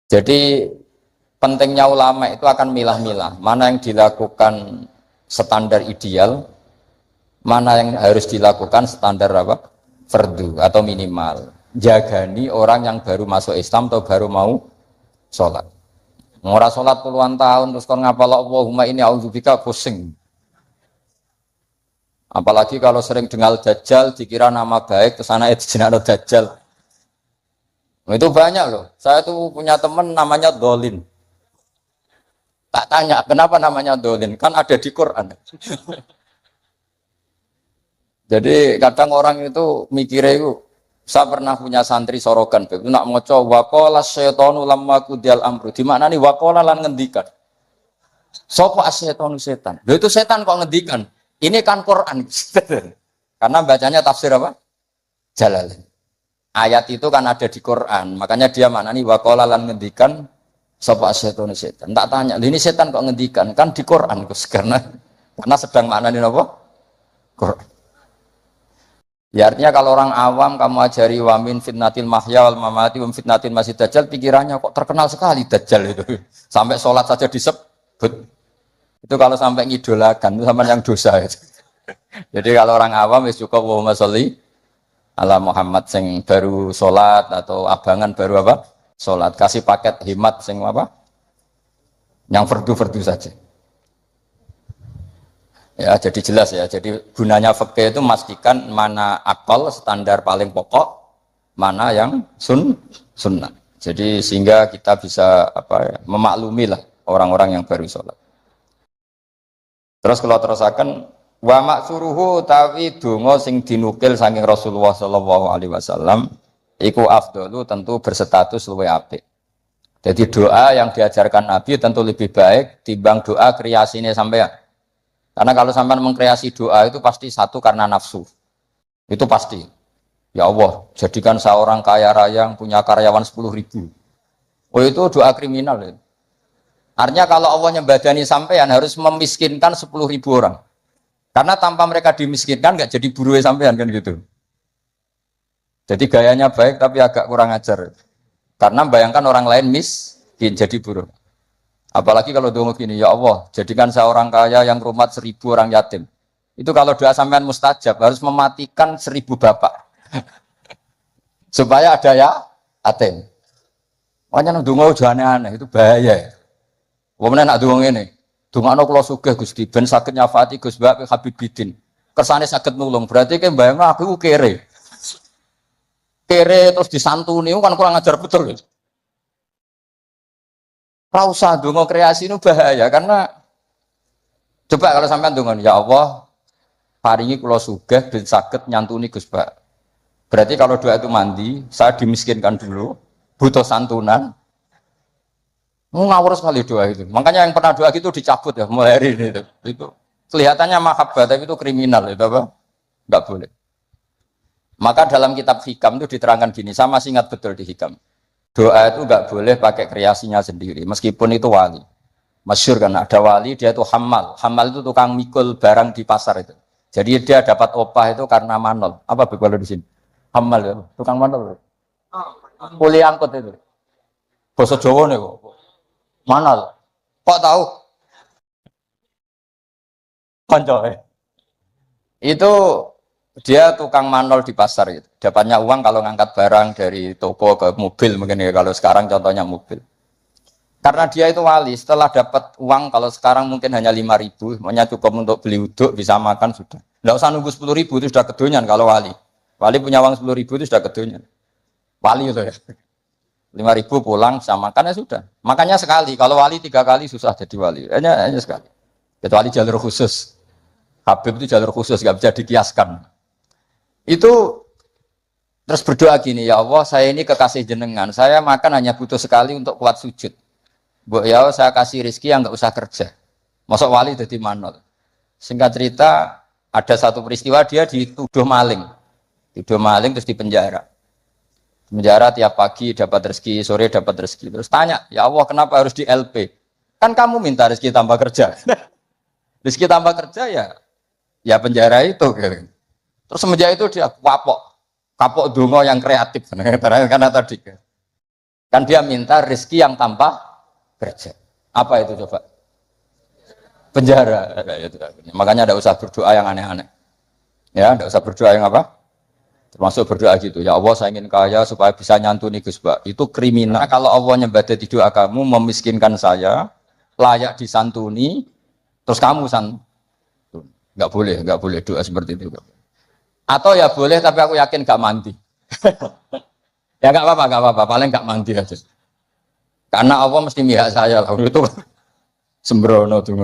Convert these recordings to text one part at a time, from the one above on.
Jadi pentingnya ulama itu akan milah-milah mana yang dilakukan standar ideal, mana yang harus dilakukan standar apa? Fardu atau minimal. Jagani orang yang baru masuk Islam atau baru mau sholat. Ngora sholat puluhan tahun terus kon ngapal Allahumma ini audzubika pusing. Apalagi kalau sering dengar dajjal dikira nama baik terus anak itu jenenge dajjal. Nah, itu banyak loh. Saya tuh punya teman namanya Dolin. Tak tanya kenapa namanya Dolin, kan ada di Quran. Jadi kadang orang itu mikirnya itu, saya pernah punya santri sorogan, itu nak moco wakola syaitonu lamma kudial amru. Di mana nih wakola lan ngendikan? Sopo asyaitonu setan. Loh itu setan kok ngendikan? Ini kan Quran. Karena bacanya tafsir apa? Jalalain. Ayat itu kan ada di Quran, makanya dia mana nih wakola lan ngendikan sopo asyaitonu setan. Tak tanya, ini setan kok ngendikan? Kan di Quran, Gus. Karena sedang mana nih apa? Quran. Ya artinya kalau orang awam kamu ajari wamin fitnatil mahya wal mamati wam fitnatil masih dajjal, pikirannya kok terkenal sekali dajjal itu. Sampai sholat saja disebut. Itu kalau sampai ngidolakan itu sama yang dosa itu. Jadi kalau orang awam wis cukup Allahumma sholli ala Muhammad sing baru sholat atau abangan baru apa? Sholat. Kasih paket himat sing apa? Yang fardu-fardu saja. Ya, jadi jelas ya. Jadi gunanya fikih itu memastikan mana akal standar paling pokok, mana yang sunnah. Jadi sehingga kita bisa memaklumi lah orang-orang yang baru sholat. Terus kalau terusakan wa maksuruhu tawi donga sing dinukil saking Rasulullah sallallahu alaihi wasallam iku afdalu tentu berstatus luwih apik. Jadi doa yang diajarkan Nabi tentu lebih baik timbang doa kreasine sampean. Karena kalau sampai mengkreasi doa itu pasti satu karena nafsu. Itu pasti. Ya Allah, jadikan seorang kaya raya yang punya karyawan 10.000. Oh itu doa kriminal. Ya. Artinya kalau Allah nyembadani sampean harus memiskinkan 10.000 orang. Karena tanpa mereka dimiskinkan nggak jadi buruh sampean kan gitu. Jadi gayanya baik tapi agak kurang ajar. Karena bayangkan orang lain miskin jadi buruh. Apalagi kalau doa gini, ya Allah, jadikan seorang kaya yang rumah 1.000 orang yatim. Itu kalau doa sampean mustajab, harus mematikan 1.000 bapak. Supaya ada ya yatim. Makanya doa udah aneh-aneh, itu bahaya. Wong nak doa ini, doa kula sugih Gusti, ben saged nyafati Gus Mbak Habib Bidin. Kersane saged nulung, berarti kan bayang aku kere. Kere terus disantuni, kan kurang ajar betul. Gitu. Rausa donga kreasi itu bahaya karena coba kalau sampean donga ya Allah paringi kula sugih ben saged nyantuni Gus Pak. Berarti kalau doa itu mandi, saya dimiskinkan dulu, butuh santunan. Ngawur sekali doa itu. Makanya yang pernah doa gitu dicabut ya mulai hari ini itu. Kelihatannya mahabbah tapi itu kriminal itu apa? Enggak boleh. Maka dalam kitab Hikam itu diterangkan gini, saya masih ingat betul di Hikam. Doa itu enggak boleh pakai kreasinya sendiri, meskipun itu wali. Masyhur kan ada wali dia itu hamal. Hamal itu tukang mikul barang di pasar itu. Jadi dia dapat opah itu karena manol. Apa kalau di sini? Hamal ya, tukang manol. Kuli angkut itu. Basa Jawa nih kok. Manol. Kok tahu? Konco. Itu dia tukang manol di pasar itu. Dapatnya uang kalau ngangkat barang dari toko ke mobil mungkin ya kalau sekarang contohnya mobil. Karena dia itu wali, setelah dapat uang kalau sekarang mungkin hanya 5.000, makanya cukup untuk beli uduk, bisa makan sudah. Nggak usah nunggu 10.000 itu sudah kedonyan kalau wali. Wali punya uang 10.000 itu sudah kedonyan. Wali itu ya. 5.000 pulang bisa makan ya sudah. Makanya sekali, kalau wali 3 kali susah jadi wali. Hanya sekali. Kecuali jalur khusus. Habib itu jalur khusus, nggak bisa dikiaskan. Itu terus berdoa gini, ya Allah saya ini kekasih jenengan, saya makan hanya butuh sekali untuk kuat sujud. Bu ya saya kasih rezeki yang nggak usah kerja. Masuk wali jadi manol. Singkat cerita ada satu peristiwa dia dituduh maling, terus dipenjara. Penjara tiap pagi dapat rezeki, sore dapat rezeki. Terus tanya, ya Allah kenapa harus di LP? Kan kamu minta rezeki tambah kerja. Rezeki tambah kerja ya penjara itu. Gitu. Terus semenjak itu dia kapok dongo yang kreatif karena tadi Kan dia minta rezeki yang tanpa kerja. Apa itu coba? Penjara. Makanya tidak usah berdoa yang aneh-aneh. Ya, tidak usah berdoa yang apa? Termasuk berdoa gitu. Ya Allah, saya ingin kaya supaya bisa nyantuni Gus Bak. Itu kriminal. Karena kalau Allah nyebadati doa kamu memiskinkan saya, layak disantuni, terus kamu santun. Nggak boleh doa seperti itu. Atau ya boleh, tapi aku yakin nggak mandi. Ya nggak apa-apa. Paling nggak mandi aja. Karena Allah mesti mihak saya lah. Itu sembrono tuh.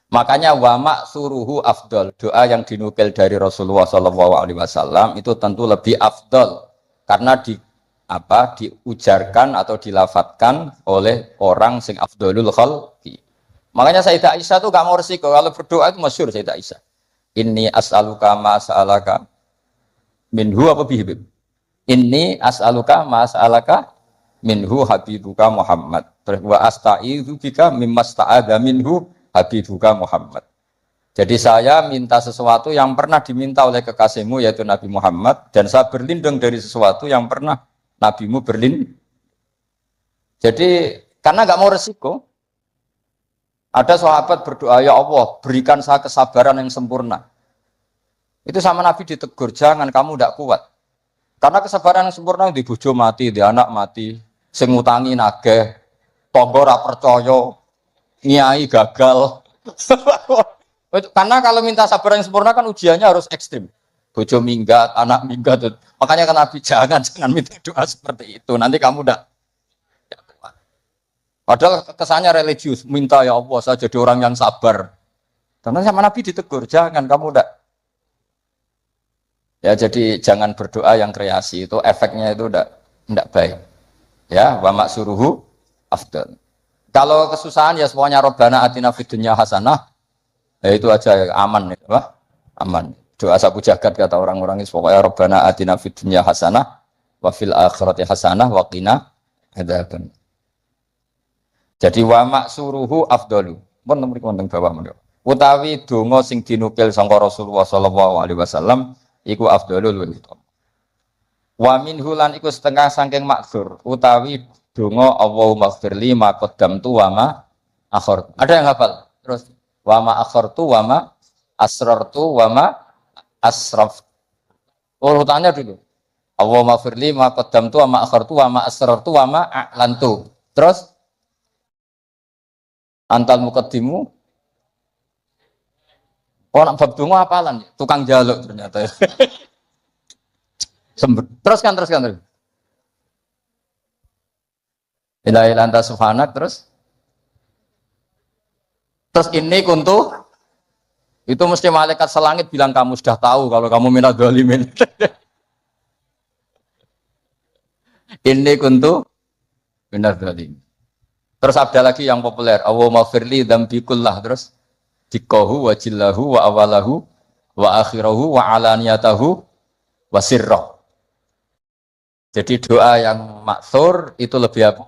Makanya wama suruhu afdol, doa yang dinukil dari Rasulullah SAW itu tentu lebih afdol karena diujarkan atau dilafatkan oleh orang sing afdolul khalqi. Makanya Sayyidah Aisyah tuh gak mau resiko kalau berdoa itu masyhur Sayyidah Aisyah. Inni as'aluka ma sa'alaka minhu apa bihibib. Inni as'aluka ma sa'alaka minhu habibuka Muhammad. Wa asta'idzu bika mimma sta'adha minhu habibuka Muhammad. Jadi saya minta sesuatu yang pernah diminta oleh kekasihmu yaitu Nabi Muhammad dan saya berlindung dari sesuatu yang pernah Nabimu berlindung. Jadi karena nggak mau resiko. Ada sahabat berdoa, ya Allah berikan saya kesabaran yang sempurna. Itu sama Nabi ditegur, jangan kamu tidak kuat. Karena kesabaran yang sempurna di bojo mati, di anak mati, sing ngutangi nageh, tangga ora percaya, nyai gagal. Karena kalau minta sabar yang sempurna kan ujiannya harus ekstrim. Bojo minggat, anak minggat. Makanya kan Nabi jangan minta doa seperti itu. Nanti kamu udah kuat. Padahal kesannya religius, minta ya Allah saya jadi orang yang sabar. Karena sama Nabi ditegur, jangan kamu udah. Ya jadi jangan berdoa yang kreasi itu efeknya itu udah baik. Ya, wa maksuruhu afdal. Kalau kesusahan ya semuanya Rabbana atina fid dunya hasanah. Ya itu aja aman itu, aman. Doa sapu jagat kata orang-orang itu pokoknya Rabbana atina fid dunya hasanah wa fil akhirati hasanah wa qina adzaban. Jadi wa maksuruhu afdalu. Pun mriki wonten bawah menika. Utawi donga sing dinukil sangka Rasulullah sallallahu alaihi wasallam iku afdalul wa wa minhu lan iku setengah saking maksur utawi donga Allahumma ighfirli ma qaddamtu wa ma akhartu. Ada yang hafal? Terus wa ma akhartu wa ma asrartu wa ma asraf. Urutannya dulu. Allahumma ighfirli ma qaddamtu wa ma akhartu wa ma asrartu wa ma a'lantu. Terus antal muqaddimu. Oh nak bab donga hafalan, tukang jaluk ternyata. Teruskan. Ilahi lanta subhanak terus ini kuntu itu mesti malaikat selangit bilang kamu sudah tahu kalau kamu minat dzalimin. Ini kuntu minat dzalimin. Terus ada lagi yang populer, Allahumma firli dzambi kullah terus dikohu wa jillahu wa awalahu wa akhirahu wa alaniyatahu wa sirrah. Jadi doa yang maksur itu lebih apa?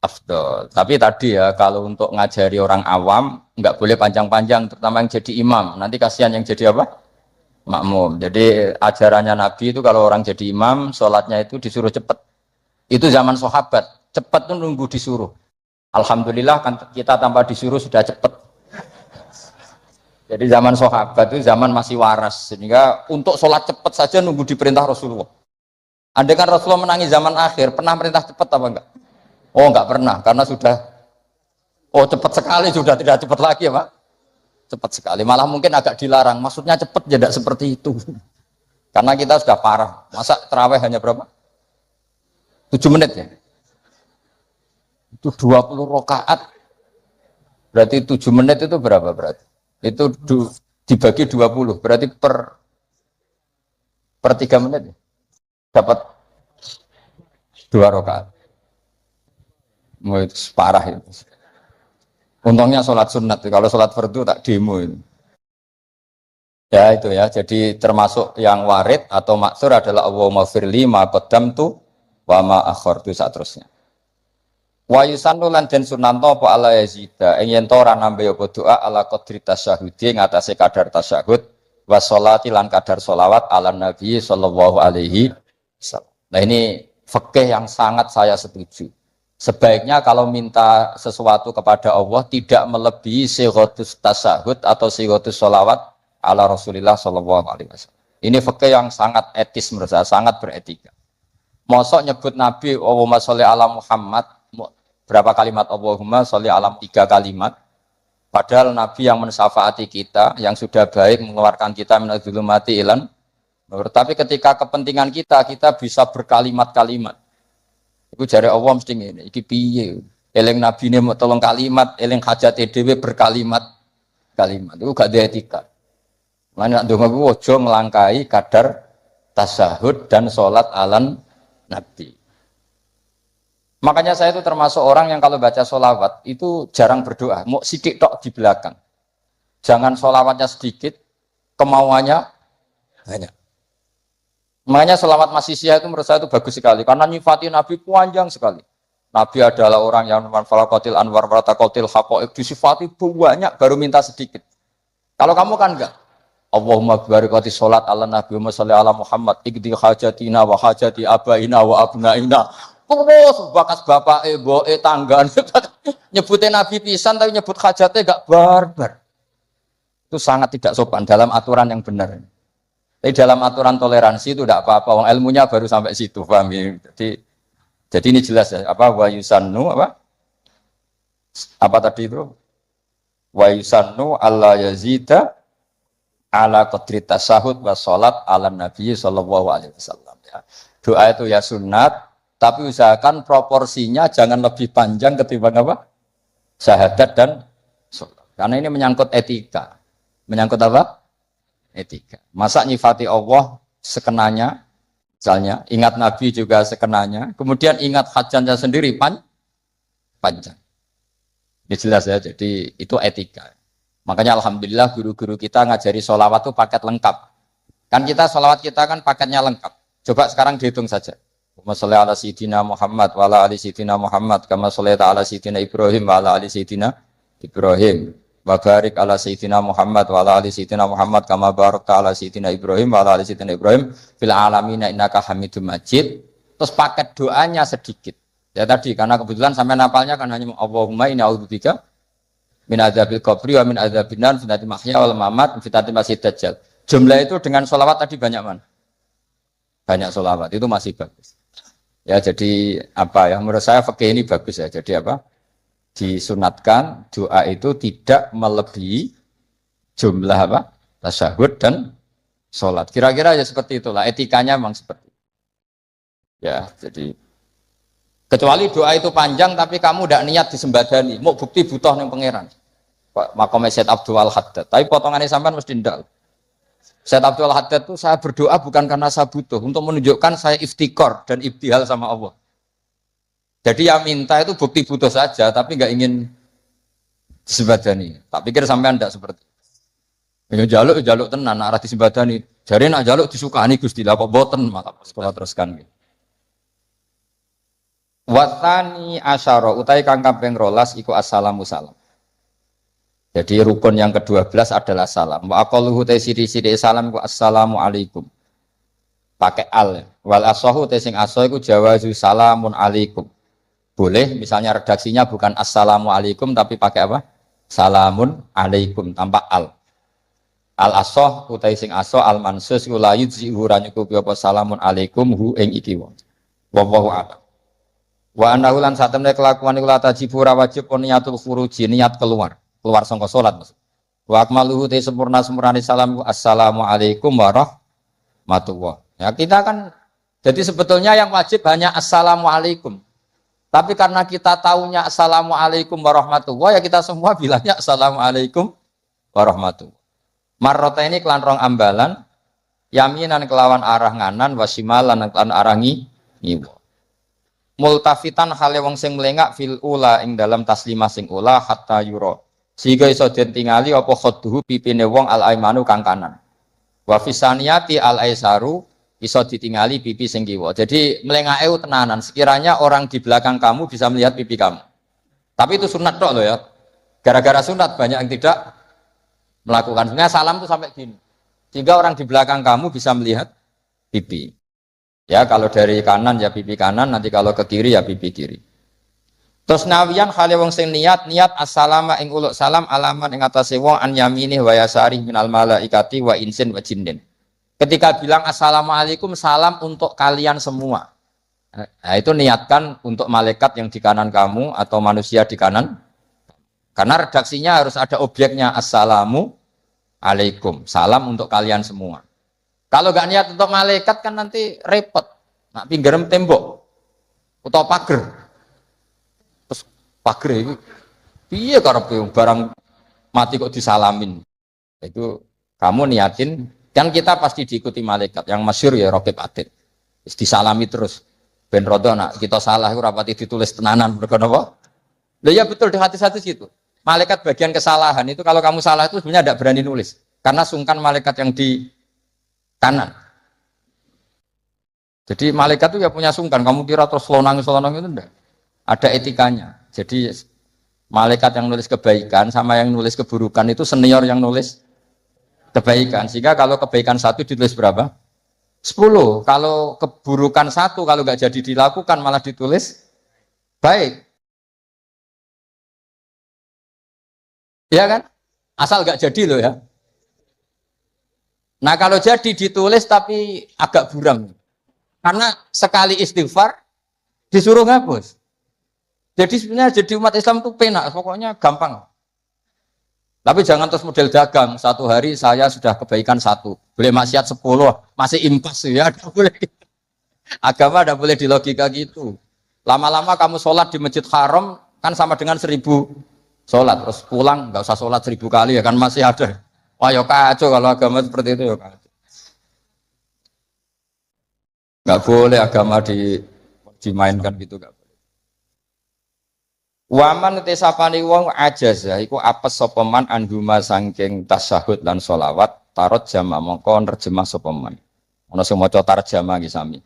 Afdol. Tapi tadi ya kalau untuk ngajari orang awam nggak boleh panjang-panjang, terutama yang jadi imam. Nanti kasihan yang jadi apa? Makmum. Jadi ajarannya Nabi itu kalau orang jadi imam, sholatnya itu disuruh cepat. Itu zaman sahabat. Cepat tuh nunggu disuruh. Alhamdulillah kan kita tanpa disuruh sudah cepat. Jadi zaman sahabat itu zaman masih waras. Sehingga untuk sholat cepat saja nunggu diperintah Rasulullah. Andai kan Rasulullah menangi zaman akhir, pernah perintah cepat apa enggak? Oh enggak pernah, karena sudah cepat sekali, sudah tidak cepat lagi ya Pak. Cepat sekali, malah mungkin agak dilarang. Maksudnya cepat tidak seperti itu. Karena kita sudah parah. Masa terawih hanya berapa? 7 menit ya? Itu 20 rakaat. Berarti 7 menit itu berapa berarti? Itu dibagi 20, berarti per 3 menit ya? Dapat 2 rakaat. Mau itu parah itu. Untungnya sholat sunat, kalau sholat fardu tak demo itu. Ya itu ya, jadi termasuk yang warid atau maksur adalah Allahumma firli ma qaddamtu wa ma akhartu saterusnya. Wa yusannu lan den sunanto apa ala yazida yen to ora nambe apa doa ala qadri tasyahudi ngatasé kadar tasyahud wa sholati lan kadar sholawat ala nabi sallallahu alaihi wasallam. Nah ini fikih yang sangat saya setuju. Sebaiknya kalau minta sesuatu kepada Allah tidak melebihi sighatus tasyahud atau sighatus sholawat ala Rasulillah sallallahu alaihi wasallam. Ini fikih yang sangat etis menurut saya, sangat beretika. Mosok nyebut Nabi Allahumma sholli ala Muhammad berapa kalimat Allahumma sholli ala 3 kalimat. Padahal Nabi yang mensyafaati kita, yang sudah baik mengeluarkan kita minadz dzulumati ilan nur. Tapi ketika kepentingan kita bisa berkalimat-kalimat. Iku jare Allah mesti ngene, iki piye? Eling nabine mau tolong kalimat, eling hajate dhewe berkalimat-kalimat. Iku gak ada etika. Lan nek ndonga ku aja nglangkai kadar tasyahud dan salat alan Nabi. Makanya saya itu termasuk orang yang kalau baca sholawat itu jarang berdoa, mau sidik tok di belakang. Jangan sholawatnya sedikit, kemauannya banyak. Makanya sholawat masisiyah itu menurut saya itu bagus sekali, karena nyifati Nabi panjang sekali. Nabi adalah orang yang manfalakotil anwar waratakotil hakoik, disifati banyak baru minta sedikit. Kalau kamu kan enggak. Allahumma barakati sholat ala Nabi Muhammad salli ala Muhammad, ikdi hajatina wa hajati abaina wa abnaina. Terus bakas bapak boe tangga nyebutin Nabi pisan tapi nyebut hajatnya gak barbar. Itu sangat tidak sopan dalam aturan yang benar. Tapi dalam aturan toleransi itu tidak apa-apa. Wong ilmunya baru sampai situ, paham ya? Jadi ini jelas ya. Apa wa yusannu apa tadi itu? Wa yusannu alla yazida ala qadri tasyahud wa sholat ala Nabi sallallahu alaihi wasallam. Ya. Doa itu ya sunat. Tapi usahakan proporsinya jangan lebih panjang ketimbang apa? Syahadat dan sholat. Karena ini menyangkut etika. Menyangkut apa? Etika. Masa nyifati Allah sekenanya, misalnya, ingat Nabi juga sekenanya, kemudian ingat hajatnya sendiri panjang. Ini jelas ya, jadi itu etika. Makanya alhamdulillah guru-guru kita ngajari sholawat itu paket lengkap. Kan kita sholawat kita kan paketnya lengkap. Coba sekarang dihitung saja. Allahumma sholli ala sayyidina Muhammad wa ala ali sayyidina Muhammad kama shallaita ala sayyidina Ibrahim wa ala ali sayyidina Ibrahim wa barik ala sayyidina Muhammad wa ala ali sayyidina Muhammad kama barakta ala sayyidina Ibrahim wa ala ali sayyidina Ibrahim fil alamin innaka Hamidum Majid. Terus paket doanya sedikit. Ya tadi karena kebetulan sampai napalnya kan hanya Allahumma inni a'udzubika min adzabil qabri wa min adzabin nar fitnatil mahya wal mamat fitnatil masih dajjal. Jumlah itu dengan sholawat tadi banyak mana? Banyak sholawat itu masih bagus. Ya jadi apa ya menurut saya fikih ini bagus ya. Jadi apa? Disunatkan doa itu tidak melebihi jumlah apa? Tasyahud dan sholat. Kira-kira ya seperti itulah. Etikanya memang seperti itu. Ya jadi kecuali doa itu panjang tapi kamu tidak niat disembadani. Mau bukti butuh yang pangeran. Makom Syed Abdul Haddad. Tapi potongannya sampean mesti ndak. Syed Abdul Haddad itu saya berdoa bukan karena saya butuh, untuk menunjukkan saya iftikor dan ibtihal sama Allah. Jadi yang minta itu bukti butuh saja, tapi nggak ingin disembadani. Tak pikir sampean tidak seperti itu. Jaluk tenan, arah disembadani. Jadi nak jaluk disukani Gusti lah, kok boten malah sekolah teruskan. Watani asyara utai kang kaping 12 iku assalamu salam. Jadi rukun yang ke-12 adalah salam. Wa aqalluhu ta siri-siri salam ku assalamu alaikum. Pakai al. Wal asahu ta sing asa iku jawazu salamun alaikum. Boleh misalnya redaksinya bukan assalamu alaikum tapi pakai apa? Salamun alaikum tanpa al. Al asah utai sing asa al mansus ku la yudzi ura nyukupi apa salamun alaikum hu ing iki wa. Wallahu a'lam. Wa annahu lan satemene kelakuan iku la tajibu ora wajib niatul khuruji niat keluar sangka salat. Wa akmaluhu te sempurna-sempurnane salam assalamu alaikum warahmatullah. Ya kita kan jadi sebetulnya yang wajib hanya assalamu alaikum. Tapi karena kita taunya assalamu alaikum warahmatullah ya kita semua bilangnya assalamu alaikum warahmatullah. Marrota ini kelan rong ambalan yaminan kelawan arah nganan wasimalan kelan arah ngiwa. Multafitan hale wong sing melengak fil ula ing dalam taslimah sing ula hatta yura sehingga iso den tingali apa khadduhu pipine wong al aimanu kang kanan wa fisaniyati al aisaru iso ditingali pipi sing kiwa. Jadi melengake tenanan sekiranya orang di belakang kamu bisa melihat pipi kamu. Tapi itu sunat tok loh ya. Gara-gara sunat banyak yang tidak melakukan. Sebenarnya salam itu sampai gini. Sehingga orang di belakang kamu bisa melihat pipi. Ya kalau dari kanan ya pipi kanan, nanti kalau ke kiri ya pipi kiri. Terus nawiyan hale wong sing niat assalama ing uluk salam alaman ing atase wong an yamini wa yasari minal malaikati wa insin wa jinnin. Ketika bilang assalamualaikum salam untuk kalian semua. Nah, itu niatkan untuk malaikat yang di kanan kamu atau manusia di kanan. Karena redaksinya harus ada objeknya assalamu alaikum. Salam untuk kalian semua. Kalau nggak niat untuk malaikat kan nanti repot. Nak pinggiran tembok atau pagar. Terus pagar itu piye karepe barang mati kok disalamin. Itu kamu niatin kan kita pasti diikuti malaikat. Yang masyhur ya Raqib Atid. Disalami terus. Ben rodo nak kita salah itu rapati ditulis tenanan mergo napa? Lah ya betul di hati-hati situ. Malaikat bagian kesalahan itu kalau kamu salah itu sebenarnya tidak berani nulis karena sungkan malaikat yang di kanan. Jadi malaikat itu ya punya sungkan. Kamu kira terus selonang itu enggak. Ada etikanya. Jadi malaikat yang nulis kebaikan sama yang nulis keburukan itu senior yang nulis kebaikan. Sehingga kalau kebaikan satu ditulis berapa? 10. Kalau keburukan satu, kalau nggak jadi dilakukan malah ditulis baik. Ya kan? Asal nggak jadi loh ya. Nah kalau jadi ditulis tapi agak buram. Karena sekali istighfar disuruh ngapus. Jadi sebenarnya jadi umat Islam itu penak, pokoknya gampang. Tapi jangan terus model dagang. Satu hari saya sudah kebaikan 1, boleh maksiat 10, masih impas ya. Boleh. Agama tidak boleh dilogika gitu. Lama-lama kamu sholat di masjid haram kan sama dengan 1000 sholat. Terus pulang nggak usah sholat 1000 kali ya kan masih ada. Wah ya kacau kalau agama seperti itu ya kacau. Nggak boleh agama dimainkan gitu nggak boleh. Waman tesapani wong ajaza iku apes sapa man anduma saking tasyahud lan sholawat tarot jama mongko nerjemah sapa man. Ana sing maca tarjamah iki sami.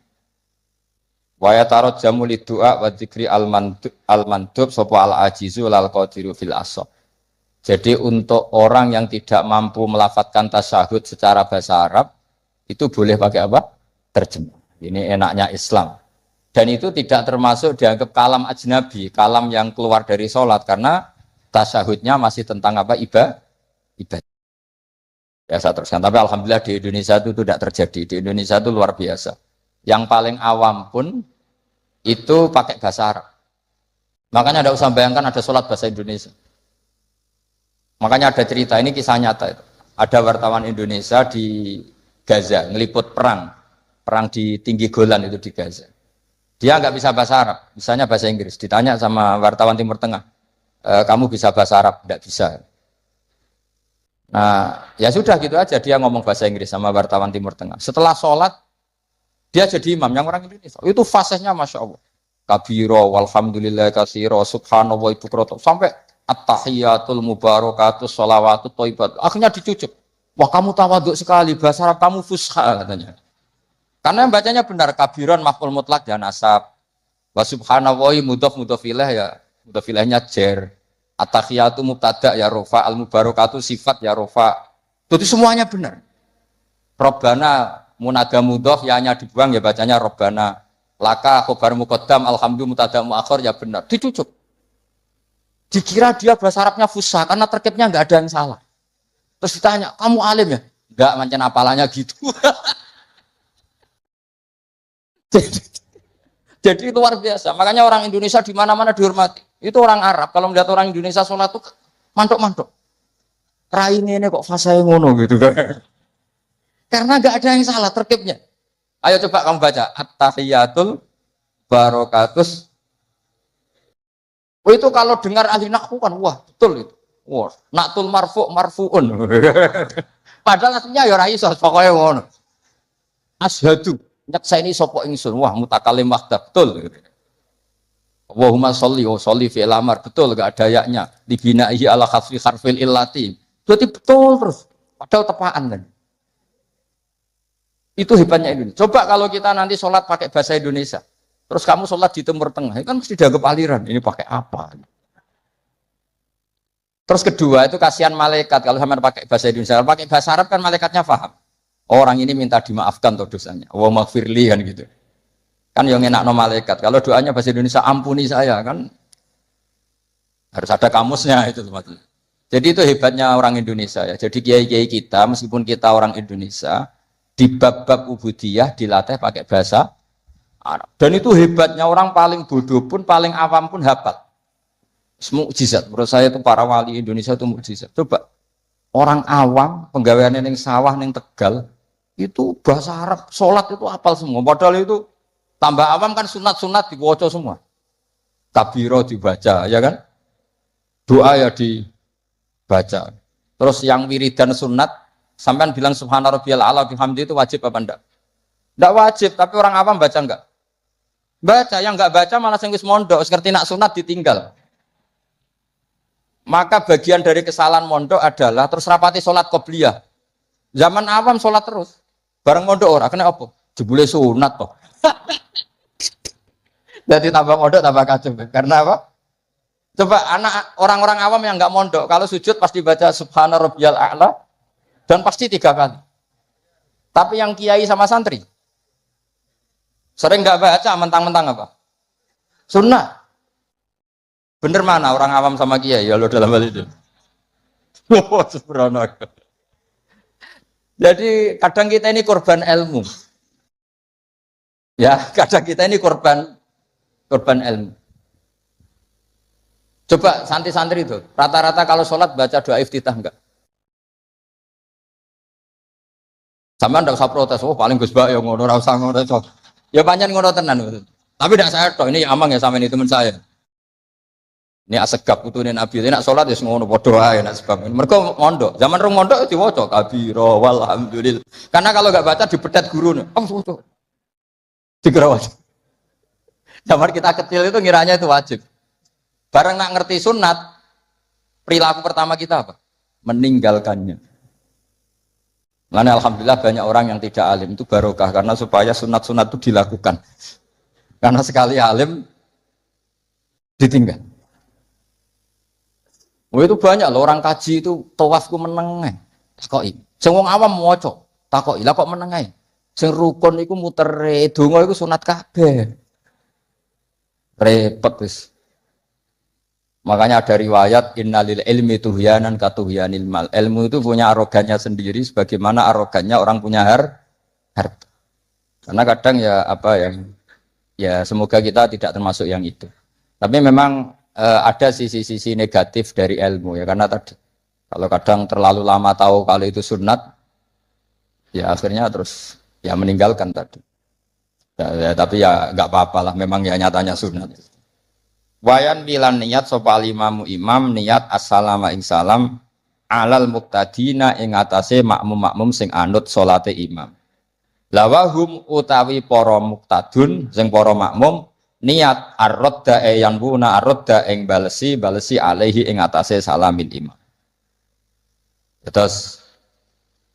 Waya tarot jamu lidua wa dzikri al-mandub sapa al-ajizu lal qadiru fil asab. Jadi untuk orang yang tidak mampu melafadzkan tasyahud secara bahasa Arab itu boleh pakai apa? Terjemah. Ini enaknya Islam. Dan itu tidak termasuk dianggap kalam ajnabi, kalam yang keluar dari sholat karena tasyahudnya masih tentang apa? Ibadah. Ya saya teruskan. Tapi alhamdulillah di Indonesia itu tidak terjadi. Di Indonesia itu luar biasa. Yang paling awam pun itu pakai bahasa Arab. Makanya tidak usah bayangkan ada sholat bahasa Indonesia. Makanya ada cerita, ini kisah nyata itu. Ada wartawan Indonesia di Gaza ngeliput perang di tinggi Golan itu di Gaza. Dia nggak bisa bahasa Arab, misalnya bahasa Inggris. Ditanya sama wartawan Timur Tengah, kamu bisa bahasa Arab? Nggak bisa. Nah, ya sudah gitu aja dia ngomong bahasa Inggris sama wartawan Timur Tengah. Setelah sholat, dia jadi imam yang orang Indonesia. Itu fasihnya Masya Allah. Kabiro, walhamdulillah kasiro, subhanallah itu kroto. Sampai at-tahiyatul mubarakatus sholawatut thayyibat. Akhirnya dicucuk. Wah kamu tawaduk sekali, bahasa Arab kamu fusha katanya. Karena bacanya benar, kabiron maf'ul mutlak dan nasab. Wa subhanallahi mudhof ilaih ya, mudhof ilaihnya jer. At-tahiyatu mubtada ya rofa, al-mubarakatu sifat ya rofa. Itu semuanya benar. Robbana munada mudhof ya hanya dibuang ya bacanya robbana. Laka khobar muqaddam alhamdulillah mubtada muakhir ya benar. Dicucuk. Dikira dia bahasa Arabnya fusha karena terkibnya enggak ada yang salah. Terus ditanya, "Kamu alim ya?" Enggak, macam apalanya gitu. Jadi luar biasa. Makanya orang Indonesia di mana-mana dihormati. Itu orang Arab. Kalau melihat orang Indonesia sholat itu mantuk-mantuk. Raine ini kok fasih ngono gitu kan. Karena nggak ada yang salah terkibnya. Ayo coba kamu baca at-tahiyatul barakatus. Oh itu kalau dengar ahli nahwu kan wah betul itu. Wah, naktul marfu'un. Padahal aslinya ya ora iso pokoke ngono. Asyhadu nyakseni sapa ingsun wah mutakalim wahda betul. Allahumma sholli wa sholli fi al-amr betul enggak ada yaknya dibinahi ala khaffi harfil illati. Berarti betul terus. Padahal tepaan kan. Itu hebatnya Indonesia. Coba kalau kita nanti sholat pakai bahasa Indonesia. Terus kamu sholat di Timur Tengah, kan mesti dianggap aliran. Ini pakai apa? Terus kedua itu kasihan malaikat kalau sama pakai bahasa Indonesia. Kalau pakai bahasa Arab kan malaikatnya paham. Orang ini minta dimaafkan tuh dosanya. Wa maghfirli kan gitu. Kan yang enak no malaikat. Kalau doanya bahasa Indonesia ampuni saya kan harus ada kamusnya itu maksudnya. Jadi itu hebatnya orang Indonesia ya. Jadi kiai-kiai kita meskipun kita orang Indonesia di bab-bab ubudiyah dilatih pakai bahasa Arab. Dan itu hebatnya orang paling bodoh pun paling awam pun hafal. Mukjizat. Menurut saya itu para wali Indonesia itu mukjizat. Coba orang awam penggaweane ning sawah ning Tegal itu bahasa Arab, sholat itu hafal semua. Padahal itu tambah awam kan sunat-sunat dibaca semua. Kabiro dibaca, ya kan? Doa ya dibaca. Terus yang wiridan sunat, sampean bilang subhana rabbiyal a'la bihamdi itu wajib apa enggak? Enggak wajib, tapi orang awam baca enggak? Baca, yang enggak baca malah sing wis mondok, ngerti nak sunat ditinggal. Maka bagian dari kesalahan mondok adalah terus rapati sholat qobliyah. Zaman awam sholat terus. Bareng mondok ora kena apa? Jebule sunat toh. Jadi tambah mondok tambah kacau. Karena apa? Coba anak orang-orang awam yang enggak mondok kalau sujud pasti baca subhana rabbiyal a'la dan pasti 3 kali. Tapi yang kiai sama santri sering enggak baca mentang-mentang apa? Sunnah. Bener mana orang awam sama kiai ya lo dalam hal itu? Oh, subhanallah. Jadi kadang kita ini korban ilmu. Ya, kadang kita ini korban ilmu. Coba santri-santri itu, rata-rata kalau sholat baca doa iftitah enggak? Sama enggak usah protes, oh paling Gus Bak ya ngono, ora usah ngono. Ya pancen ngono tenan. Tapi tidak saya toh, ini amang ya sama ini teman saya. Ini asegap putune Nabi, nek sholat ya ngono padha wae nek sebab. Mergo mondok, zaman rong mondok diwaca kabira walhamdulillah. Karena kalau enggak baca dibetet gurune. Oh, waca. Dikira wajib. Zaman kita kecil itu ngiranya itu wajib. Barang nak ngerti sunat, perilaku pertama kita apa? Meninggalkannya. Karena alhamdulillah banyak orang yang tidak alim itu barokah karena supaya sunat-sunat itu dilakukan. Karena sekali alim ditinggal. Oh itu banyak loh orang kaji itu tawafku meneng. Takoki. Sing wong awam maca, takoki. Lah kok meneng ae? Sing rukun iku mutere, donga iku sunat kabeh. Repot wis. Makanya ada riwayat innalil ilmi tuhyanan katuhyanil mal. Ilmu itu punya arogannya sendiri sebagaimana arogannya orang punya harta. Karena kadang ya apa ya semoga kita tidak termasuk yang itu. Tapi memang ada sisi-sisi negatif dari ilmu ya karena tadi kalau kadang terlalu lama tahu kalau itu sunat ya akhirnya terus ya meninggalkan tadi. Tapi ya nggak apa-apalah memang ya nyatanya sunat. Wayan bilan niat sapa imamu imam niat assalamu ing salam alal muqtadina ing atase makmum-makmum sing anut salate imam. Lawahum utawi para muqtadun sing para makmum niat ar-radda yang buna ar-radda ing balesi alaihi ing atase salamin imam. Terus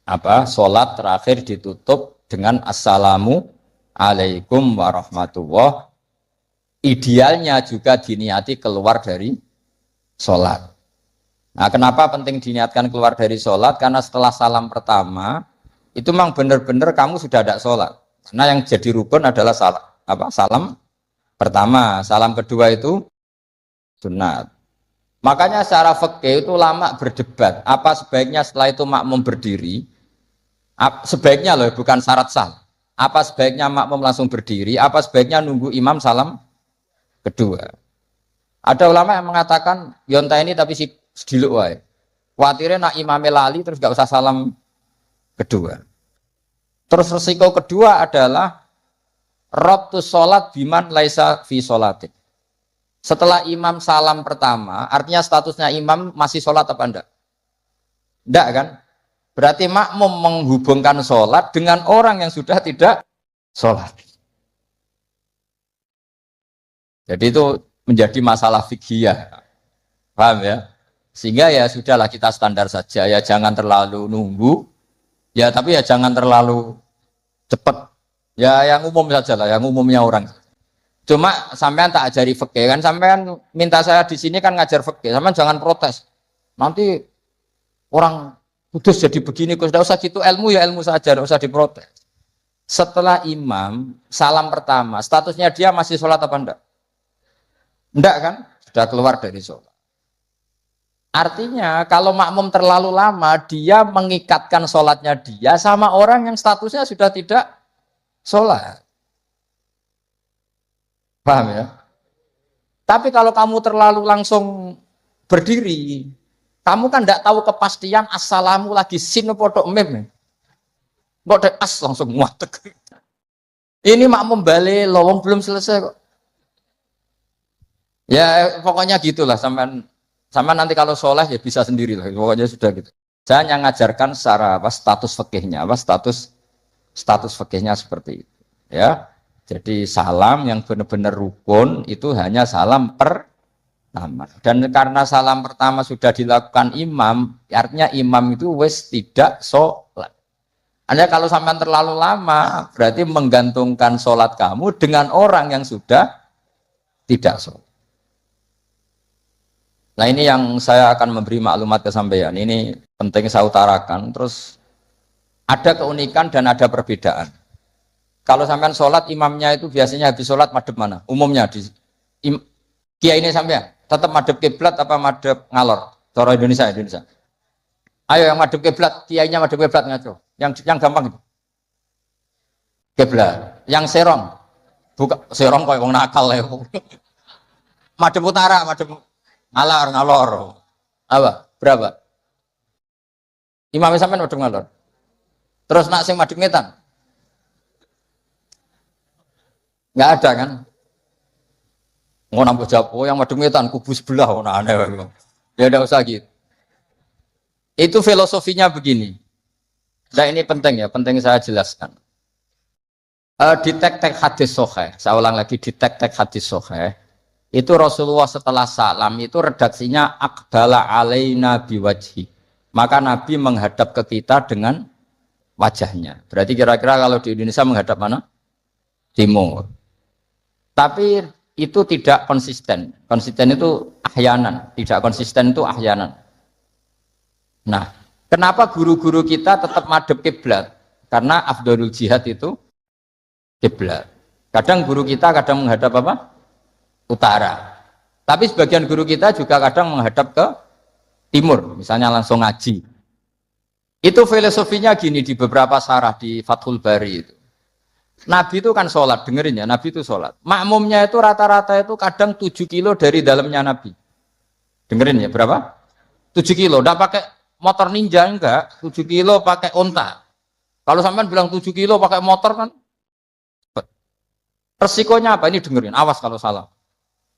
apa? Salat terakhir ditutup dengan assalamu alaikum warahmatullahi. Idealnya juga diniati keluar dari sholat. Nah, kenapa penting diniatkan keluar dari sholat? Karena setelah salam pertama, itu memang benar-benar kamu sudah ada sholat. Karena yang jadi rukun adalah salam pertama. Salam kedua itu sunat. Makanya secara fikih itu lama berdebat. Apa sebaiknya setelah itu makmum berdiri? Sebaiknya loh, bukan syarat sah. Apa sebaiknya makmum langsung berdiri? Apa sebaiknya nunggu imam salam kedua. Ada ulama yang mengatakan yonta ini tapi si sediluk wae. Kuatirnya nak imame lali terus gak usah salam kedua. Terus resiko kedua adalah rabtus sholat biman laisa fi sholatin. Setelah imam salam pertama, artinya statusnya imam masih sholat apa enggak? Enggak kan? Berarti makmum menghubungkan sholat dengan orang yang sudah tidak sholat. Jadi itu menjadi masalah fikih, paham ya? Sehingga ya sudahlah kita standar saja ya, jangan terlalu nunggu, ya tapi ya jangan terlalu cepat. Ya yang umum saja lah, yang umumnya orang. Cuma sampean tak ajari fikih kan, sampean minta saya di sini kan ngajar fikih, sampean jangan protes. Nanti orang kudus jadi begini, kudus tidak usah gitu ilmu ya ilmu saja, tidak usah diprotes. setelah imam salam pertama, statusnya dia masih sholat apa enggak? Enggak kan? Sudah keluar dari sholat. Artinya kalau makmum terlalu lama, dia mengikatkan sholatnya dia sama orang yang statusnya sudah tidak sholat. Paham ya? Tapi kalau kamu terlalu langsung berdiri, kamu kan tidak tahu kepastian assalamu lagi sin podok mem. Kok as langsung muatek. Ini makmum balik, lowong belum selesai kok. Ya pokoknya gitulah sampai nanti kalau soleh ya bisa sendiri lah. Pokoknya sudah gitu. Saya hanya ngajarkan secara apa status fikihnya, apa status fikihnya seperti itu. Ya. Jadi salam yang benar-benar rukun itu hanya salam pertama. Dan karena salam pertama sudah dilakukan imam, artinya imam itu wis tidak sholat. Anda kalau sampai terlalu lama, berarti menggantungkan sholat kamu dengan orang yang sudah tidak sholat. Nah ini yang saya akan memberi maklumat ke sampean. Ini penting saya utarakan. Terus ada keunikan dan ada perbedaan. Kalau sampean sholat, imamnya itu biasanya habis sholat madhep mana? Umumnya di kiai ini sampean tetap madhep kiblat apa madhep ngalor? Cara Indonesia. Ayo yang madhep kiblat, kiainya madhep kiblat ngaco. Yang gampang itu. Kiblat. Yang serong, buka serong kok wong nakal ya. Madhep utara, madhep ngalor. Apa? Berapa? Imamnya sampean madhep ngalor. Terus nak sing madhep ngetan? Nggak ada kan? Nggak jawab, oh yang madhep ngetan kubu sebelah, oh nah aneh. Ya udah usah gitu. Itu filosofinya begini. Nah ini penting ya, penting saya jelaskan. Di tek-tek hadis sahih, saya ulang lagi di tek-tek hadis sahih, itu Rasulullah setelah salam itu redaksinya aqbala alaina biwajhi. Maka Nabi menghadap ke kita dengan wajahnya. Berarti kira-kira kalau di Indonesia menghadap mana? Timur. Tapi itu tidak konsisten. Konsisten itu ahyanan, tidak konsisten itu ahyanan. Nah, kenapa guru-guru kita tetap madhep kiblat? Karena afdhalul jihad itu kiblat. Kadang guru kita kadang menghadap apa? Utara. Tapi sebagian guru kita juga kadang menghadap ke timur, misalnya langsung ngaji. Itu filosofinya gini di beberapa syarah di Fathul Bari itu. Nabi itu kan sholat, dengerin ya, Nabi itu sholat. Makmumnya itu rata-rata itu kadang 7 kilo dari dalamnya Nabi. Dengerin ya, berapa? 7 kilo, enggak pakai motor ninja, enggak. 7 kilo pakai onta. Kalau sampean bilang 7 kilo pakai motor kan, resikonya apa? Ini dengerin, awas kalau salah.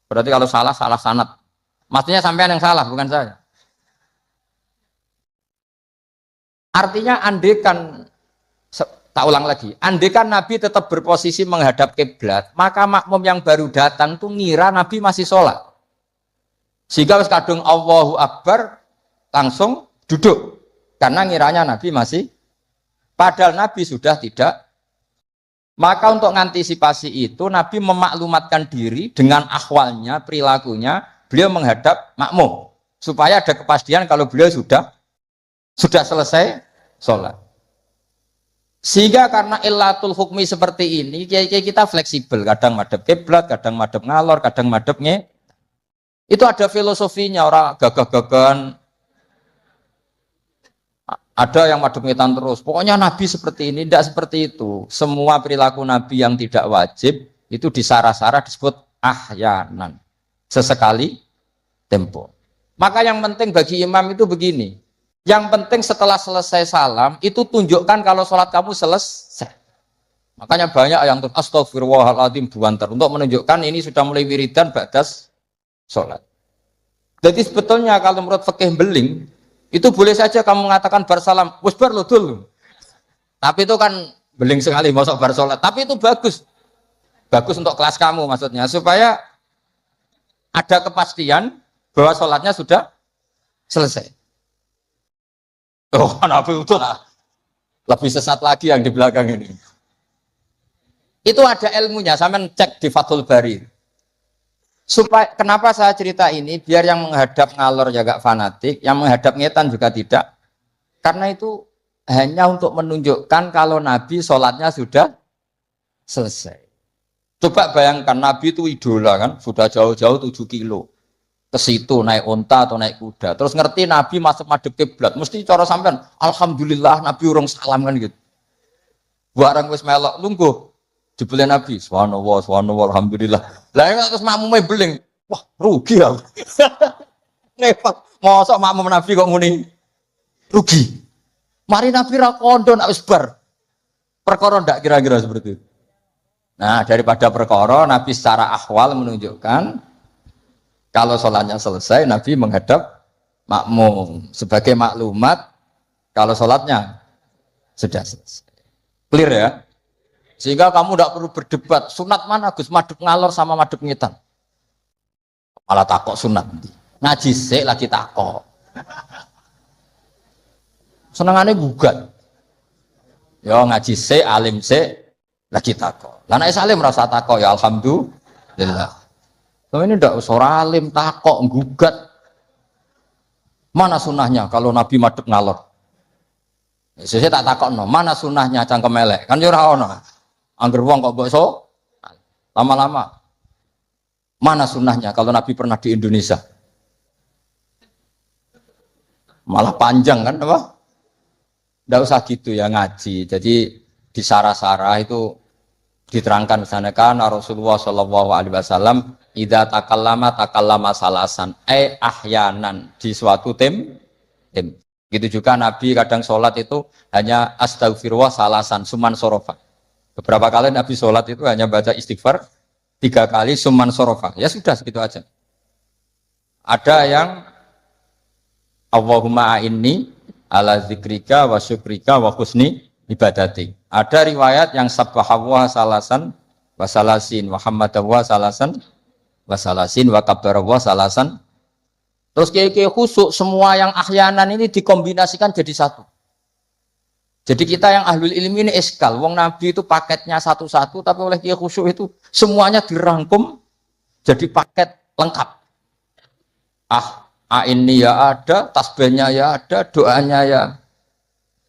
Berarti kalau salah sanad. Maksudnya sampean yang salah, bukan saya. Artinya andekan, tak ulang lagi, andekan Nabi tetap berposisi menghadap kiblat, maka makmum yang baru datang tuh ngira Nabi masih sholat. Sehingga kadung Allahu Akbar langsung duduk. Karena ngiranya Nabi masih, padahal Nabi sudah tidak. Maka untuk mengantisipasi itu, Nabi memaklumatkan diri dengan akhwalnya, perilakunya, beliau menghadap makmum. Supaya ada kepastian kalau beliau sudah selesai sholat. Sehingga karena illatul hukmi seperti ini, kita fleksibel. Kadang madhep kiblat, kadang madhep ngalor, kadang madhep nge. Itu ada filosofinya, orang gagah-gagahan. Ada yang madhep ngetan terus. Pokoknya Nabi seperti ini, tidak seperti itu. Semua perilaku Nabi yang tidak wajib, itu disara-sara disebut ahyanan. Sesekali tempo. Maka yang penting bagi imam itu begini. Yang penting setelah selesai salam, itu tunjukkan kalau sholat kamu selesai. Makanya banyak yang astagfirullahaladzim buantar. Untuk menunjukkan ini sudah mulai wiridan batas sholat. Jadi sebetulnya kalau menurut fikih beling, itu boleh saja kamu mengatakan bersalam, wis bar lo dulu. Tapi itu kan beling sekali, masuk bar sholat. Tapi itu bagus. Bagus untuk kelas kamu maksudnya. Supaya ada kepastian bahwa sholatnya sudah selesai. Oh, Nabi itu lebih sesat lagi yang di belakang ini. Itu ada ilmunya, sampean cek di Fathul Bari. Supaya kenapa saya cerita ini? Biar yang menghadap ngalor juga fanatik, yang menghadap ngetan juga tidak. Karena itu hanya untuk menunjukkan kalau Nabi sholatnya sudah selesai. Coba bayangkan Nabi itu idola kan, sudah jauh-jauh 7 kilo. Ke situ naik unta atau naik kuda. Terus ngerti Nabi masuk madhep kiblat, mesti cara sampean, alhamdulillah Nabi urung salam kan gitu. Barang wis melok lungguh. Dibeli Nabi, subhanallah, subhanallah, alhamdulillah. Lah terus makmume beling. Wah, rugi aku. Repot. Mosok makmum Nabi kok muni rugi. Mari Nabi ra kondo nak wis bar. Perkara ndak kira-kira seperti itu. Nah, daripada perkara Nabi secara ahwal menunjukkan kalau sholatnya selesai Nabi menghadap makmum sebagai maklumat kalau sholatnya sudah selesai. Clear ya? Sehingga kamu tidak perlu berdebat sunat mana Gus, madhep ngalor sama madhep ngitan. Malah takok sunat. Ngaji sik lagi takok. Senengane gugat. Ya ngaji sik, alim sik lagi takok. Lah nek salim rasa takok ya alhamdulillah. Tapi ini ndak usah alim takok gugat. Mana sunahnya kalau Nabi madhep ngalor? Sesuk tak takokno, mana sunahnya cangkem elek? Kan yo ora ono. Angger wong kok mbok so lama-lama. Mana sunahnya kalau Nabi pernah di Indonesia? Malah panjang kan apa? Ndak usah gitu ya ngaji. Jadi di sarah-sarah itu diterangkan misalnya kan Rasulullah Shallallahu Alaihi Wasallam idza takallama salasan ahyanan di suatu tim. Gitu juga Nabi kadang sholat itu hanya astagfirullah salasan suman sorofa. Beberapa kali Nabi sholat itu hanya baca istighfar 3 kali suman sorofa. Ya sudah segitu aja. Ada yang Allahumma a'inni ala zikrika wa syukrika wa husni ibadati. Ada riwayat yang sabbahallah salasan wa salasin wa hamdallah salasan wa salasin wa kabbarallah salasan. Terus kayak khusuk semua yang ahyanan ini dikombinasikan jadi satu. Jadi kita yang ahlul ilmi ini eskal. Wong Nabi itu paketnya satu-satu, tapi oleh kiai khusyuk itu semuanya dirangkum jadi paket lengkap. Ini ya ada, tasbihnya ya ada, doanya ya.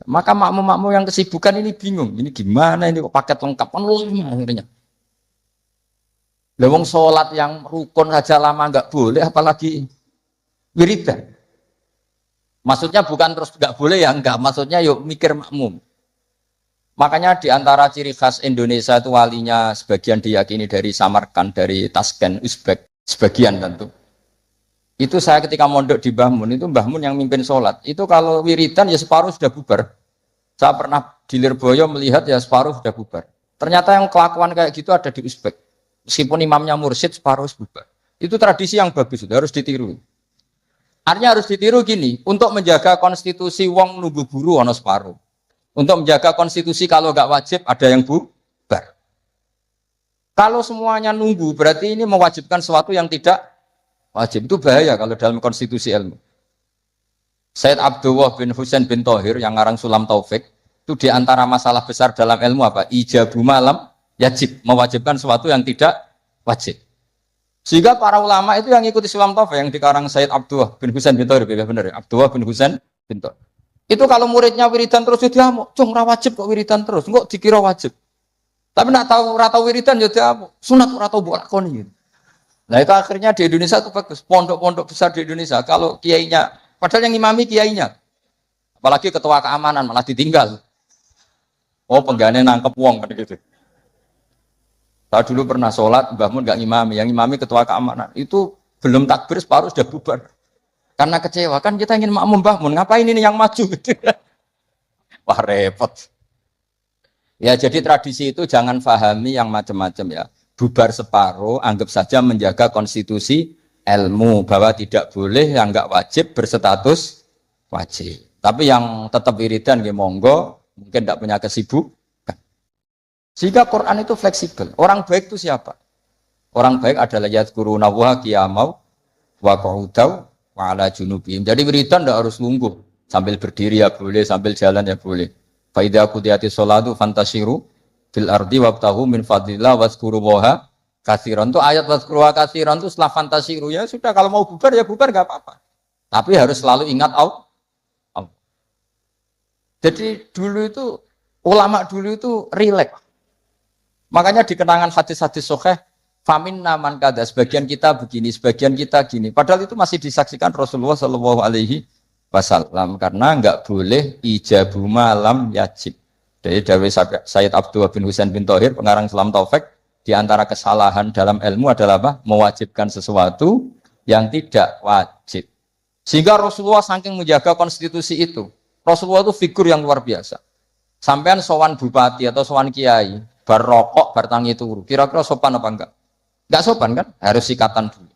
Maka makmum-makmum yang kesibukan ini bingung. Ini gimana ini kok paket lengkap? Kan lama akhirnya. Lewong sholat yang rukun saja lama nggak boleh, apalagi wiridan. Maksudnya bukan terus nggak boleh ya enggak. Maksudnya yuk mikir makmum. Makanya di antara ciri khas Indonesia itu walinya sebagian diyakini dari Samarkand, dari Tashkent, Uzbek, sebagian tentu. Itu saya ketika mondok di Mbah Mun, itu Mbah Mun yang mimpin sholat. Itu kalau wiridan ya separuh sudah bubar. Saya pernah di Lirboyo melihat ya separuh sudah bubar. Ternyata yang kelakuan kayak gitu ada di Uzbek. Meskipun imamnya mursyid separuh bubar. Itu tradisi yang bagus, sudah harus ditiru. Artinya harus ditiru gini, untuk menjaga konstitusi wong nunggu buru ono separuh. Untuk menjaga konstitusi kalau nggak wajib ada yang bubar. Kalau semuanya nunggu berarti ini mewajibkan sesuatu yang tidak wajib. Itu bahaya kalau dalam konstitusi ilmu. Said Abdullah bin Husain bin Thohir yang ngarang Sulam Taufik itu diantara masalah besar dalam ilmu apa? Ijabu malam yajib, mewajibkan sesuatu yang tidak wajib. Sehingga para ulama itu yang ikuti Sulam Taufik yang dikarang Said Abdullah bin Husain bin Thohir, benar ya? Abdullah bin Husain bin Thohir. Itu kalau muridnya wiridan terus dia mau, cung ra wajib kok wiridan terus, kok dikira wajib. Tapi nak tahu ora tau wiridan ya dia sunat ora tau mbok lakoni. Nah itu akhirnya di Indonesia itu bagus, pondok-pondok besar di Indonesia kalau kiainya, padahal yang imami kiainya, apalagi ketua keamanan malah ditinggal. Oh penggane nangkep wong kan gitu. Saya dulu pernah sholat, Mbah Mun nggak ngimami, yang ngimami ketua keamanan. Itu belum takbir separuh sudah bubar. Karena kecewa, kan kita ingin makmum Mbah Mun, ngapain ini yang maju? Wah repot. Ya jadi tradisi itu jangan fahami yang macam-macam ya. Bubar separuh, anggap saja menjaga konstitusi ilmu. Bahwa tidak boleh yang nggak wajib berstatus wajib. Tapi yang tetap wiridan, ya monggo, mungkin tidak punya kesibukan. Sehingga Quran itu fleksibel. Orang baik itu siapa? Orang baik adalah yadhkuruna wa qiyamau wa qu'udaw wa ala junubihim. Jadi wiridan tidak harus lungguh. Sambil berdiri ya boleh, sambil jalan ya boleh. Fa idza qudiyatish sholatu fantashiru fil ardi wabtahu min fadlillah wazkurullaha katsiran. Itu ayat wazkurullaha katsiran itu setelah fantashiru ya sudah, kalau mau bubar ya bubar enggak apa-apa. Tapi harus selalu ingat Allah. Jadi dulu itu ulama dulu itu rileks. Makanya di kenangan hadis-hadis sahih, famin naman kada, sebagian kita begini, sebagian kita gini. Padahal itu masih disaksikan Rasulullah Shallallahu Alaihi Wasallam karena nggak boleh ijabu malam yajib. Dari Dawi Sayyid Abdullah bin Husain bin Thohir, pengarang Islam Taufik, di antara kesalahan dalam ilmu adalah apa? Mewajibkan sesuatu yang tidak wajib. Sehingga Rasulullah saking menjaga konstitusi itu, Rasulullah itu figur yang luar biasa. Sampean sowan bupati atau sowan kiai, bar rokok, bar tangi turu, kira-kira sopan apa enggak? Enggak sopan kan? Harus sikatan dulu.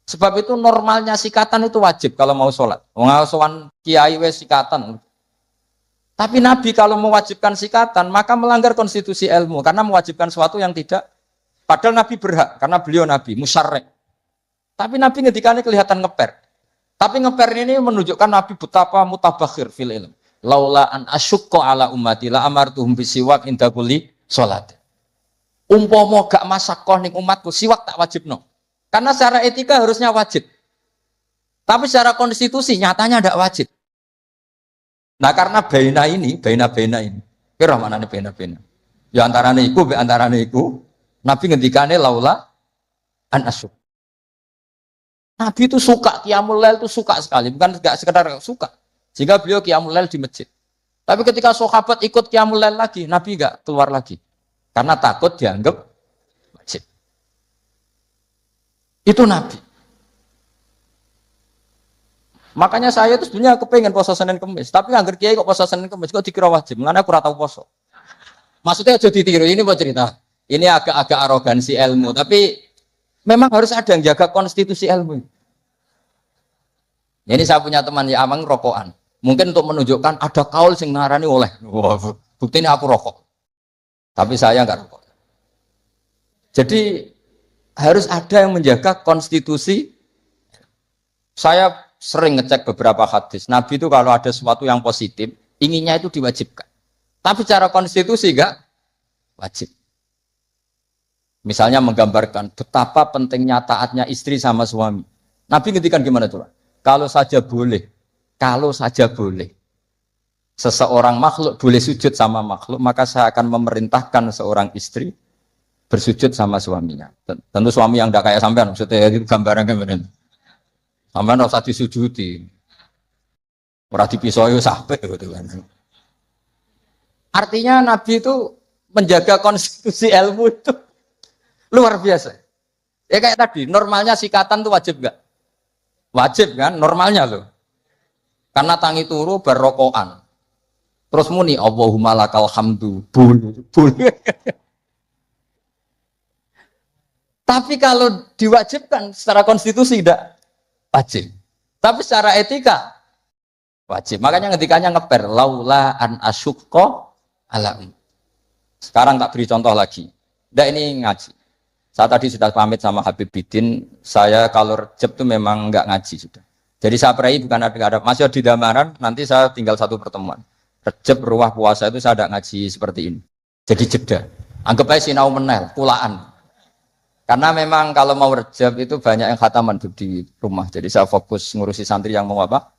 Sebab itu normalnya sikatan itu wajib kalau mau sholat. Mau sowan kiai wes sikatan. Tapi Nabi kalau mewajibkan sikatan, maka melanggar konstitusi ilmu. Karena mewajibkan sesuatu yang tidak. Padahal Nabi berhak, karena beliau Nabi, musyarrek. Tapi Nabi ngedikannya kelihatan ngeper. Tapi ngeper ini menunjukkan Nabi betapa mutabakhir fil ilm. Laula an asyukko ala ummati la amartuhum bisiwak inda kulli sholat. Umpomo gak masakoh ning umatku, siwak tak wajib no. Karena secara etika harusnya wajib. Tapi secara konstitusi nyatanya tidak wajib. Nah karena baina ini, kira mana nih baina? Ya antarane iku, Nabi ngendikane laula an asyuk. Nabi itu suka qiyamul lail itu suka sekali, bukan enggak sekedar suka. Sehingga beliau qiyamul lail di masjid. Tapi ketika sahabat ikut qiyamul lail lagi, Nabi enggak keluar lagi. Karena takut dianggap wajib. Itu Nabi. Makanya saya itu sebenarnya kepengen puasa Senin Kemis, tapi anggar kiai kok puasa Senin Kemis kok dikira wajib. Mengenai aku ora tau poso. Maksudnya aja ditiru, ini mau cerita. Ini agak-agak arogansi ilmu, tapi memang harus ada yang jaga konstitusi ilmu. Ini saya punya teman ya amang rokokan. Mungkin untuk menunjukkan ada kaul sing ngarani oleh. Wah, buktinya aku rokok. Tapi saya enggak rokok. Jadi harus ada yang menjaga konstitusi. Saya sering ngecek beberapa hadis. Nabi itu kalau ada sesuatu yang positif, inginnya itu diwajibkan. Tapi secara konstitusi enggak wajib. Misalnya menggambarkan betapa pentingnya taatnya istri sama suami. Nabi ngendikan gimana tuh? Kalau saja boleh, seseorang makhluk boleh sujud sama makhluk, maka saya akan memerintahkan seorang istri bersujud sama suaminya. Tentu suami yang tidak kayak sampean, maksudnya itu gambaran kemarin. Sampean harus disujudi. Ora dipisoi sampai gitu kan. Artinya Nabi itu menjaga konstitusi ilmu itu luar biasa. Ya kayak tadi, normalnya sikatan itu wajib enggak? Wajib kan, normalnya loh. Karena tangi turu berrokokan. Terus muni Allahumma lakal hamdu. Boleh. Tapi kalau diwajibkan secara konstitusi tidak wajib. Tapi secara etika wajib. Makanya ketikanya ngeper laula an asyukko ala. Sekarang tak beri contoh lagi. Nggak ini ngaji. Saya tadi sudah pamit sama Habib Bidin, saya kalau Rejab itu memang nggak ngaji sudah. Jadi saya pray bukan ada masih di Damaran, nanti saya tinggal satu pertemuan. Rejab ruah puasa itu saya tidak ngaji seperti ini. Jadi jeda. Anggap aja sinau menel, kulaan. Karena memang kalau mau Rejab itu banyak yang khataman di rumah. Jadi saya fokus ngurusi santri yang mau apa.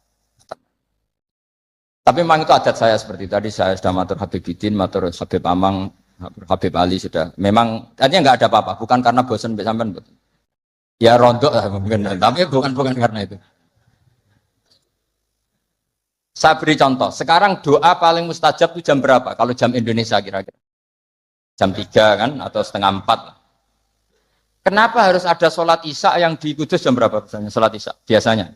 Tapi memang itu adat saya seperti tadi. Saya sudah matur Habib Bidin, matur Habib Amang, Habib Ali sudah. Memang artinya nggak ada apa-apa, bukan karena bosan sampean. Ya rontok lah mungkin, tapi bukan karena itu. Saya beri contoh. Sekarang doa paling mustajab itu jam berapa? Kalau jam Indonesia kira-kira jam 3 kan atau setengah 4 lah. Kenapa harus ada sholat isya yang di Kudus jam berapa misalnya sholat isya? Biasanya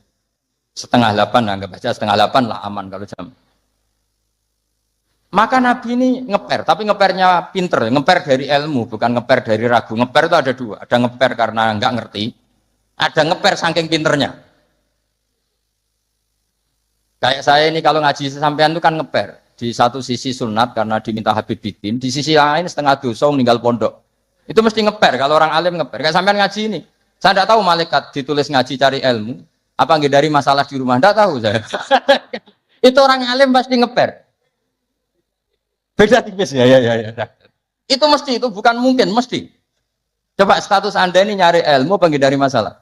setengah 8, anggap aja setengah 8 lah aman kalau jam. Maka Nabi ini ngeper, tapi ngepernya pinter, ngeper dari ilmu, bukan ngeper dari ragu. Ngeper itu ada dua, ada ngeper karena nggak ngerti, ada ngeper saking pinternya. Kayak saya ini kalau ngaji sampean itu kan ngeper. Di satu sisi sunat karena diminta Habib Bidin, di sisi lain setengah dosa meninggal pondok. Itu mesti ngeper, kalau orang alim ngeper. Kayak sampean ngaji ini, saya tidak tahu malaikat ditulis ngaji cari ilmu, apa nggak dari masalah di rumah, tidak tahu saya. Itu orang alim pasti ngeper. Beda tipis ya. Itu mesti, itu bukan mungkin, mesti. Coba status Anda ini nyari ilmu, apa dari masalah?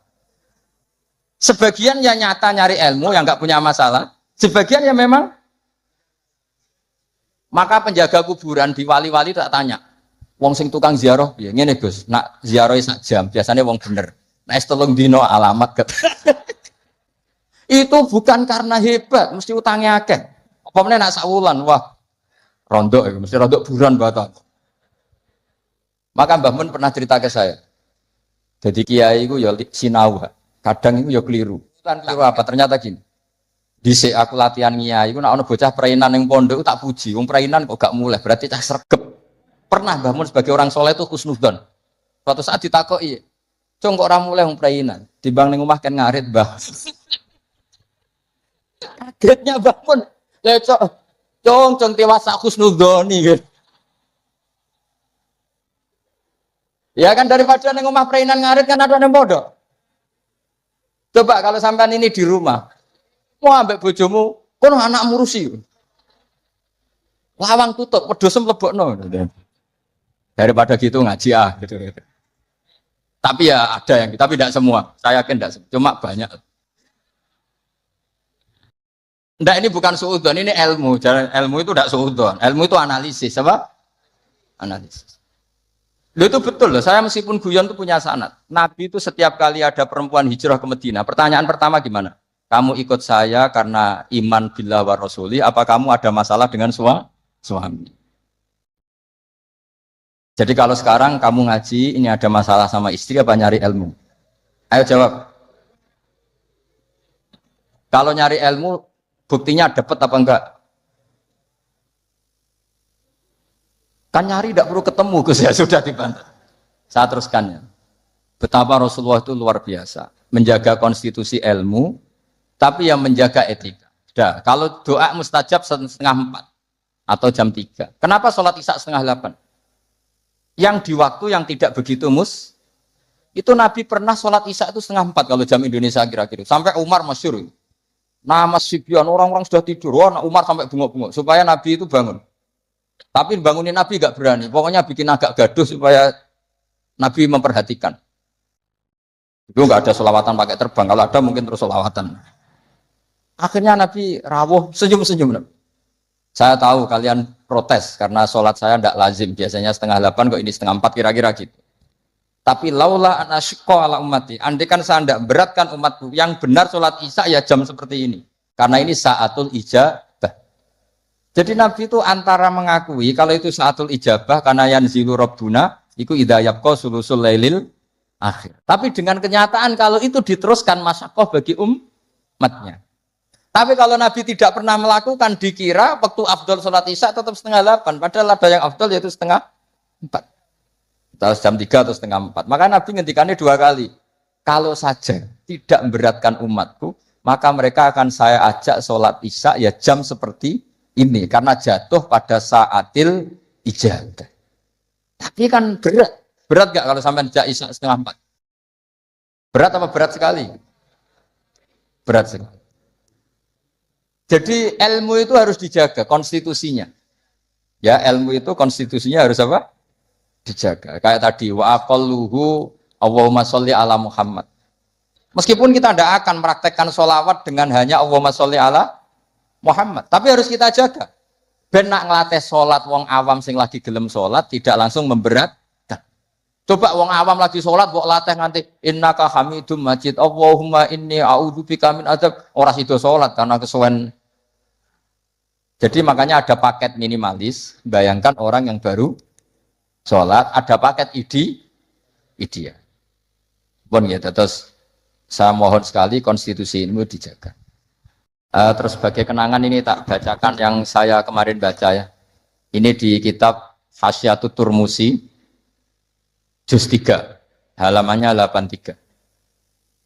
Sebagian yang nyata nyari ilmu, yang nggak punya masalah. Sebagian yang memang. Maka penjaga kuburan di wali-wali tak tanya. Wong sing tukang ziarah piye? Ngene Gus, nak ziarah sak jam, biasanya wong bener. Nek telung dino alamat ket. Itu bukan karena hebat, mesti utangnya akeh. Apa meneh nak sak wulan, wah, rondok mesti rondok buron batal. Maka Mbah Mun pernah cerita ke saya. Jadi kiai itu ya sinau, kadang itu ya keliru. Kan keliru apa? Ternyata gini. Dhisik aku latihan kiai, iku nek ana bocah prainan ning pondok tak puji. Wong prainan kok gak mulai, berarti cah sregep. Pernah Mbah Mun sebagai orang soleh itu husnudzon. Suatu saat ditakoki, "Cung kok ora mulai wong prainan? Timbang ning omah kan ngarit, Mbah." Kagetnya Mbah Mun. Lah cung dewasa husnudzoni gitu. Ya kan daripada ning omah prainan ngarit kan ada ning pondok. Coba kalau sampean ini di rumah, mau ambek bojomu, kono anak ngurusi. Lawang tutup, wedhus mlebokno. Daripada gitu ngaji gitu. Tapi ya ada yang, tapi tidak semua. Saya yakin tidak semua, cuma banyak. Enggak, ini bukan suudzon, ini ilmu. Jangan, ilmu itu tidak suudzon. Ilmu itu analisis, apa? Analisis. Loh, itu betul loh. Saya meskipun guyon itu punya sanad. Nabi itu setiap kali ada perempuan hijrah ke Madinah, pertanyaan pertama gimana? Kamu ikut saya karena iman billah wa rasuli, apa kamu ada masalah dengan suami? Jadi kalau sekarang kamu ngaji, ini ada masalah sama istri apa nyari ilmu? Ayo jawab. Kalau nyari ilmu, buktinya dapat apa enggak? Kan nyari tidak perlu ketemu, Gus, ya sudah dibantah. Saya teruskan ya. Betapa Rasulullah itu luar biasa. Menjaga konstitusi ilmu, tapi yang menjaga etika. Dah, kalau doa mustajab 3:30 atau jam 3. Kenapa sholat isya 7:30? Yang di waktu yang tidak begitu itu Nabi pernah sholat isya itu 3:30 kalau jam Indonesia kira-kira. Sampai Umar masyhur. Nama Sibyan, orang-orang sudah tidur. Wah, Umar sampai bengok-bengok supaya Nabi itu bangun. Tapi bangunin Nabi gak berani. Pokoknya bikin agak gaduh supaya Nabi memperhatikan. Itu gak ada sholawatan pakai terbang. Kalau ada mungkin terus sholawatan. Akhirnya Nabi rawuh, senyum-senyum. Saya tahu kalian protes karena sholat saya tidak lazim. Biasanya 7:30 kok ini 7:30 kira-kira gitu. Tapi laula an asyqa ala ummati. Andai kan saya tidak beratkan umatku, yang benar sholat isya ya jam seperti ini. Karena ini saatul ijabah. Jadi Nabi itu antara mengakui kalau itu saatul ijabah karena yanzilu rabbuna iku idza yabqa sulusul lailil akhir. Tapi dengan kenyataan kalau itu diteruskan masyaqqah bagi umatnya. Tapi kalau Nabi tidak pernah melakukan, dikira waktu afdol sholat isya tetap 7:30. Padahal ada yang afdol yaitu 3:30. Terus jam 3 atau 3:30. Maka Nabi ngendikannya 2 kali. Kalau saja tidak memberatkan umatku, maka mereka akan saya ajak sholat isya ya jam seperti ini. Karena jatuh pada saatil ijabah. Tapi kan berat. Berat gak kalau sampai ajak isya 3:30? Berat apa berat sekali? Berat sekali. Jadi ilmu itu harus dijaga konstitusinya. Ya, ilmu itu konstitusinya harus apa? Dijaga. Kayak tadi wa aqalluhu Allahumma sholli ala Muhammad. Meskipun kita tidak akan meraktekkan sholawat dengan hanya Allahumma sholli ala Muhammad, tapi harus kita jaga. Ben nak ngelatih sholat wong awam sing lagi gelem sholat tidak langsung memberatkan. Coba wong awam lagi sholat kok latih nganti innaka hamidum majid Allahumma inni a'udzubika min adzab. Ora sida sholat karena kesuwen. Jadi makanya ada paket minimalis. Bayangkan orang yang baru sholat ada paket ideal. Pun ya, terus saya mohon sekali konstitusi ini dijaga. Terus sebagai kenangan ini tak bacakan yang saya kemarin baca ya. Ini di kitab Hasyatut Turmusi juz 3 halamannya 83.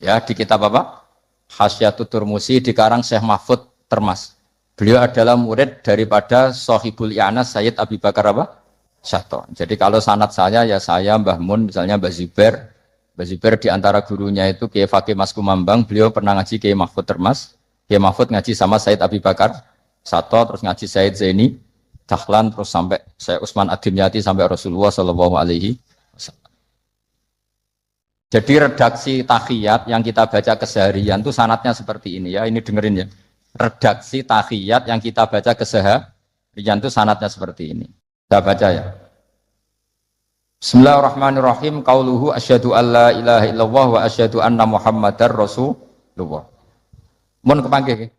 Ya, di kitab apa? Hasyatut Turmusi dikarang Syekh Mahfud Termas. Beliau adalah murid daripada Sohibul I'anas Sayyid Abi Bakar apa? Syato. Jadi kalau sanad saya ya saya Mbah Mun misalnya Mbah Zubair. Mbah Zubair di antara gurunya itu Kiai Fakih Mas Kumambang, beliau pernah ngaji Kiai Mahfud Termas. Kiai Mahfud ngaji sama Sayyid Abi Bakar Syato, terus ngaji Sayyid Zaini Dahlan, terus sampai Syekh Utsman Ad-Dimyati sampai Rasulullah sallallahu alaihi wasallam. Jadi redaksi tahiyat yang kita baca keseharian itu sanadnya seperti ini ya. Ini dengerin ya. Redaksi tahiyat yang kita baca keseharian itu sanadnya seperti ini. Saya baca ya. Bismillahirrahmanirrahim. Qauluhu asyhadu alla ilaha illallah wa asyhadu anna Muhammadar Rasulullah. Mun kepanggih nggih.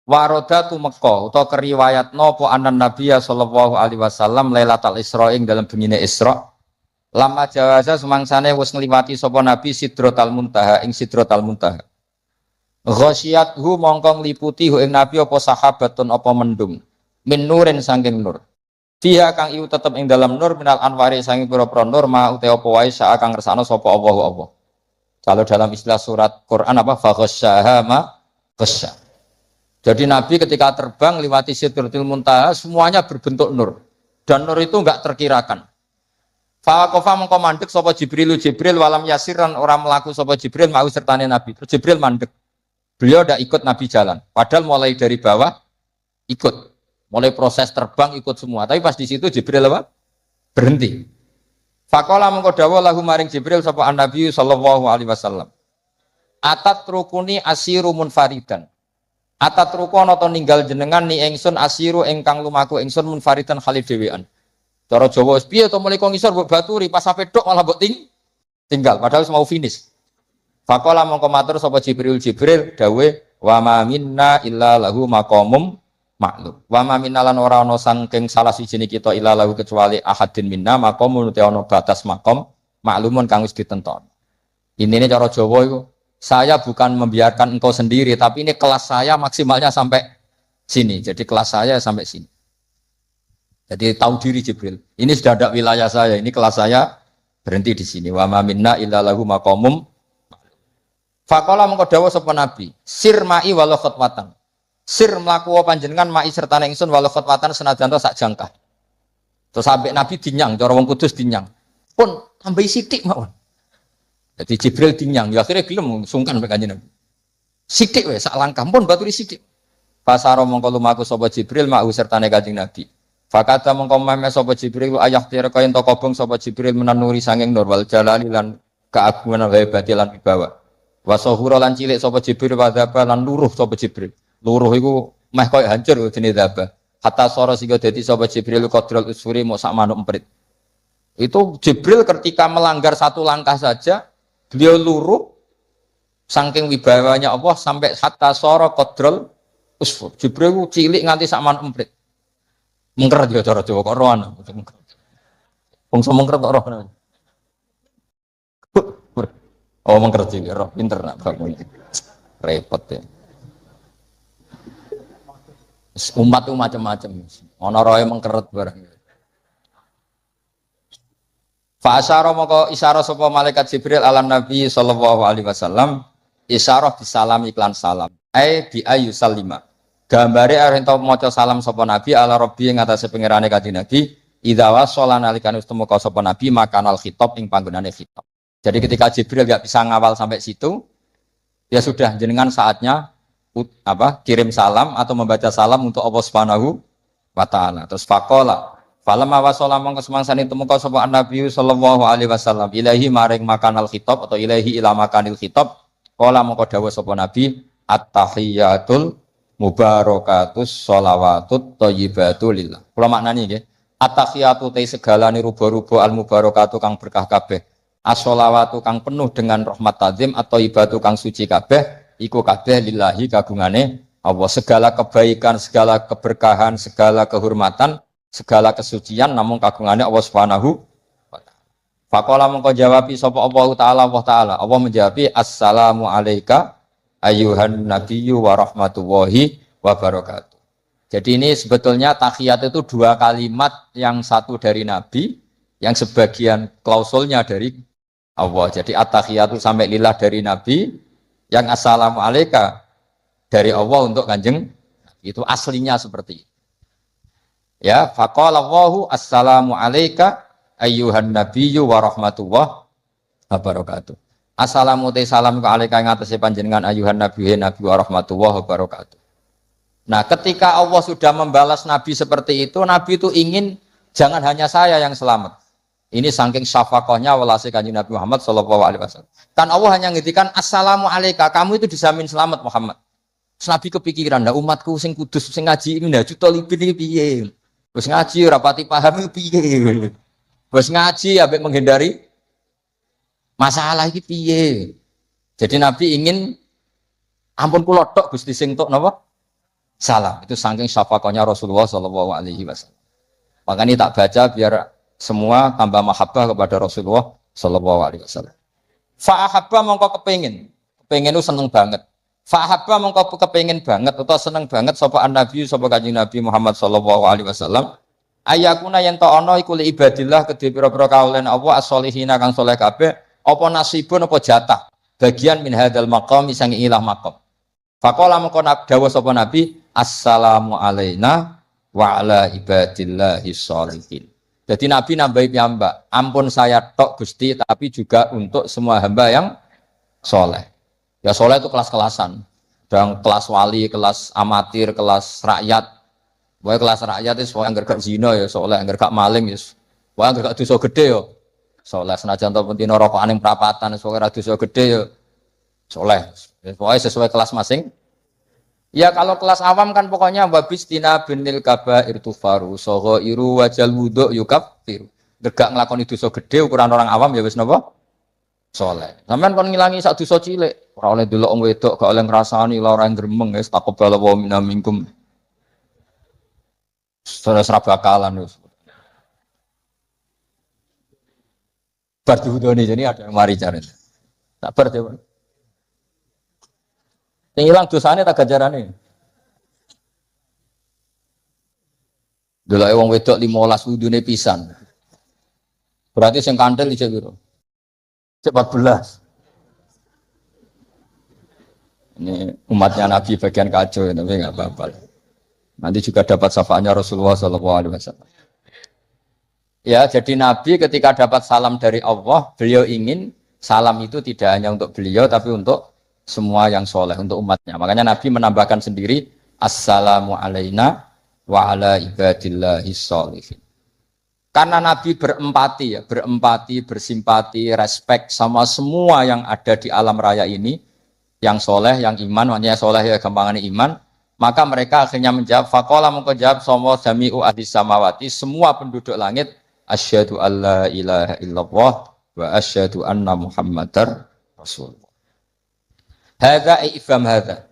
Warodatu Mekah utawa keriwayatno apa anan Nabiya sallallahu alaihi wasallam Lailatul Isra ing dalam bengine Isra. Lama jawaza semangsane wis ngliwati sapa Nabi Sidratul Muntaha ing Sidratul Muntaha. Ghasyiyathu mongko ngliputi ing Nabi apa sahabatun apa mendung. Min nurin saking nur. Fiha kang iu tetep ing dalam nur minal anwari saking pira-pira nur ma uta apa wae sak kang ngersakno sapa Allah. Kalau dalam istilah surat Quran apa fa ghasyaha ma ghasya. Jadi Nabi ketika terbang lewati Sidratul Muntaha semuanya berbentuk nur dan nur itu enggak terkirakan. Faqafa mengko mandek sapa Jibril walam yasiran orang melaku sapa Jibril mau sertane Nabi. Terus Jibril mandek. Beliau tidak ikut Nabi jalan. Padahal mulai dari bawah ikut. Mulai proses terbang ikut semua. Tapi pas di situ Jibril apa? Berhenti. Faqala mengko dawuh lahu maring Jibril sapa Nabi sallallahu alaihi wasallam. Atat rukuni asiru munfaridan. Atat rukono to ninggal jenengan ni ingsun asiru ingkang lumaku ingsun munfaridan khalid dhewean. Cara Jawa wis piye to mulai kok ngisor mbok baturi pas sampe tok malah mbok tinggal padahal mau finish. Faqala mongko matur sapa Jibril dawe wa ma minna illa lahu maqamum ma'lum. Wa ma minna lan ora ana saking salah siji kita illa lahu kecuali ahadin minna maqamun te ana batas maqam maklumun kang wis ditenton. Intine cara Jawa iku saya bukan membiarkan engkau sendiri, tapi ini kelas saya maksimalnya sampai sini. Jadi kelas saya sampai sini. Jadi tahu diri Jibril. Ini sudah ada wilayah saya. Ini kelas saya berhenti di sini. Wa ma minna illa lahu maqamum. Faqala mengko dawuh sapa Nabi, sir ma'i walau khutwatan. Sir mlaku panjenengan ma'i serta ingsun walau khutwatan senajan to sak jangkah. Terus sampai Nabi dinyang, cara wong Kudus dinyang. Pun tambahi sithik mawon. Jadi Jibril dinyang, ya akhirnya gelem sungkan mek Kanjeng Nabi. Sithik wae sak langkah pun baturi sithik. Pasaro mongko lumaku sapa Jibril ma'u sertane Kanjeng Nabi. Fakata mongko meme sapa Jibril ayah tira kaya ento kobong sapa Jibril menanuri sanging nur wal jalali lan keagungan hebati lan wibawa. Wa sahura lan cilik sapa Jibril wa dzaba lan luruh sapa Jibril. Luruh iku meh koyo hancur jenenge dzaba. Hatta sora sing dadi sapa Jibril qadrul usfuri mok sak manuk emprit. Itu Jibril ketika melanggar satu langkah saja beliau luruh saking wibawanya Allah sampai hatta soro kodrol usfur. Jibril cilik nganti sakman emprit. Mengker dia cara Jawa kok rohan. Bangsa mengker kok rohan. Oh mengker cilik roh pinter nak bangun. Repot ya. Umat itu macam-macam. Ana roe mengkeret barang. Fa asyara moko isyarah sapa malaikat Jibril ala Nabi sallallahu alaihi wasallam isyarah bisalam iklan salam bi ayu salima gambare arep ento maca salam sapa Nabi ala Rabbi ing atase pangerane Kanjeng Nabi idza wasala nalikane wis temu sapa Nabi makanal khitab ing panggonane khitab. Jadi ketika Jibril enggak bisa ngawal sampai situ ya sudah jenengan saatnya kirim salam atau membaca salam untuk Allah Subhanahu wa taala. Terus faqala falamma wasala mongko semangsane tumeka sapa Nabi sallallahu alaihi wasallam ilahi maring makanal khitab atau ilahi ila makanil khitab kala mongko dawuh sapa Nabi at-tahiyatul mubarakatus sholawatut thayyibatu lillah. Kula maknani nggih. At-tahiyatu te segalane ruba-ruba al-mubarakatu kang berkah kabeh. As-sholawatu kang penuh dengan rahmat tazim atau ibadu kang suci kabeh iku kabeh lillahi kagungane Allah. Segala kebaikan, segala keberkahan, segala kehormatan segala kesucian namun kagungane Allah Subhanahu wa taala. Faqala mongko jawabi sapa Allah taala Allah menjawab assalamu alayka ayyuhan nabiyyu wa rahmatullahi wa barakatuh. Jadi ini sebetulnya tahiyat itu dua kalimat yang satu dari Nabi yang sebagian klausulnya dari Allah. Jadi at-tahiyatu sampai lillah dari Nabi yang assalamu alayka dari Allah untuk Kanjeng itu aslinya seperti itu. Ya, faqala Allahu assalamu alayka ayyuhan nabiyyu wa rahmatullah wa barakatuh. Assalamu te salam ka alaika ing atase panjenengan ayyuhan nabiyyu nabi wa rahmatullah wa barakatuh. Nah, ketika Allah sudah membalas Nabi seperti itu, Nabi itu ingin jangan hanya saya yang selamat. Ini saking syafaqahnya welase Kanjeng Nabi Muhammad sallallahu alaihi wasallam. Kan Allah hanya ngintikan assalamu alayka, kamu itu dijamin selamat Muhammad. Nabi kepikiran, nah umatku sing kudus sing ngaji ini nah juta libin iki piye? Wis ngaji ora pati paham piye. Bos ngaji ambek menghindari masalah iki piye. Jadi Nabi ingin ampun kula tok Gusti sing tok napa? Salam. Itu saking syafaqahnya Rasulullah sallallahu alaihi wasallam. Makanya tak baca biar semua tambah mahabbah kepada Rasulullah sallallahu alaihi wasallam. Fa ahabba mongko kepengin itu seneng banget. Fa ahabba mongko kepengin banget atau seneng banget sapa Nabi sapa Kanjeng Nabi Muhammad sallallahu alaihi wasallam. Ayakuna yen ta ana iku li ibadillah kedhe pira-pira kaulen Allah as-solihina kang saleh kabeh apa nasibun apa jatah bagian min hadzal maqam sang ilah maqam. Faqala mongko dawuh sapa Nabi assalamu alaina wa ala ibadillahi sholihin. Jadi Nabi nambahi piyambak, ampun saya tok Gusti tapi juga untuk semua hamba yang soleh. Ya soleh itu kelas-kelasan. Dan kelas wali, kelas amatir, kelas rakyat. Pokoknya kelas rakyat itu yang gak zina ya soleh, yang gak maling ya. Pokoknya yang gak dosa gede ya. Soleh senajan to pentino rokokan ning prapatan pokoknya dosa gede ya. Soleh. Pokoknya sesuai kelas masing. Ya kalau kelas awam kan pokoknya wabistina binil kabair tufaru saghairu wajal wudu yukaffiru. Gak nglakoni dosa gede ukuran orang awam ya wis napa? Soleh. Sampeyan kon ngilangi sak dosa cilik, ora oleh delok wong wedok, gak oleh ngrasani lara gremeng wis taqabbal wa minna minkum. Saudara serabakalan wis. Bar diwudoni jadi ada yang mari cari. Tak bar ya, Pak. Yang hilang dosanya tak gajarane. Delok wong wedok 15 wudune pisan. Berarti sing kandel iki piro? 14. Ini umatnya Nabi bagian kacau tapi enggak apa-apa. Nanti juga dapat syafaatnya Rasulullah SAW. Ya, jadi Nabi ketika dapat salam dari Allah, beliau ingin salam itu tidak hanya untuk beliau, tapi untuk semua yang soleh, untuk umatnya. Makanya Nabi menambahkan sendiri, Assalamu alaina wa ala ibadillahi sholihin. Karena Nabi berempati, ya, bersimpati, respect sama semua yang ada di alam raya ini, yang soleh, yang iman, makanya soleh ya gampangannya iman. Maka mereka akhirnya menjawab, faqala mengko jawab sama jami'u ahli samawati, semua penduduk langit, asyhadu alla ilaha illallah wa asyhadu anna muhammadar rasulullah. Hadza ifham hadza.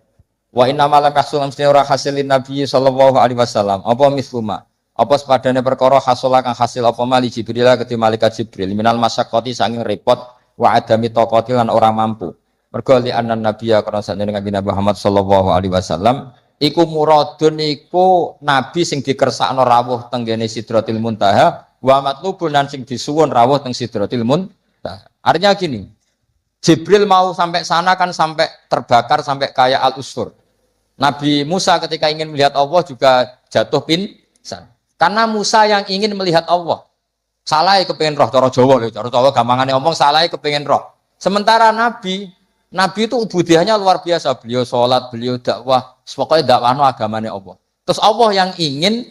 Wa inna ma lam yahsul amsni ora hasilin nabi sallallahu alaihi wasallam. Apa misluma? Apa sepadane perkara hasil kang hasil apa mali Jibril ketika malaikat Jibril minal masyaqqati saking repot wa adami taqati lan orang mampu. Mergo li anna nabiyya kana sanene Nabi Muhammad sallallahu alaihi wasallam iku muradun iku nabi sing dikersakno rawuh teng gene Sidratil Muntaha wa matlubun lan sing disuwun rawuh teng Sidratil Muntaha. Artinya gini, Jibril mau sampai sana kan sampai terbakar sampai kayak al-usfur. Nabi Musa ketika ingin melihat Allah juga jatuh pingsan. Karena Musa yang ingin melihat Allah. Salah kepengen roh cara Jawa lho, cara Jawa gampangane ngomong salah kepengen roh. Sementara Nabi itu ubudiahnya luar biasa. Beliau sholat, beliau dakwah, pokoknya dakwahno agamane Allah. Terus Allah yang ingin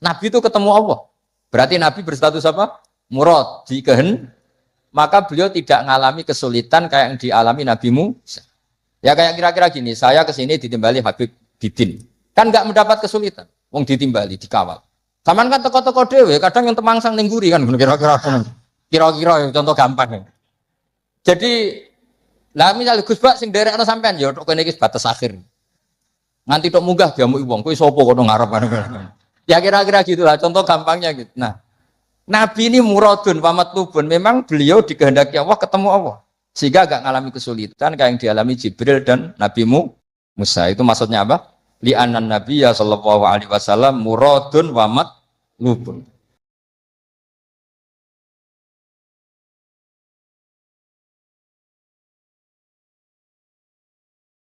Nabi itu ketemu Allah. Berarti Nabi berstatus apa? Murad, dikehen. Maka beliau tidak mengalami kesulitan kayak yang dialami Nabi Musa. Ya kayak kira-kira gini, saya kesini ditimbali Habib Bidin. Kan nggak mendapat kesulitan. Wong ditimbali, dikawal. Saman kan teko-teko dewe, kadang yang temangsang ningguri kan, kira-kira contoh gampang. Jadi lah misalnya Gus Bak sing derekno sampean ya tok kene iki batas akhir. Nganti tok munggah diamuki wong, kowe sapa kono ngarep kan. Ya kira-kira gitulah contoh gampangnya gitu. Nah, Nabi ini muradun wa matlubun, memang beliau dikehendaki Allah ketemu Allah. Sehingga agak ngalami kesulitan kayak yang dialami Jibril dan Nabi Musa. Itu maksudnya apa? Li anan nabiyya sallallahu alaihi wasallam muradun wa matlubun.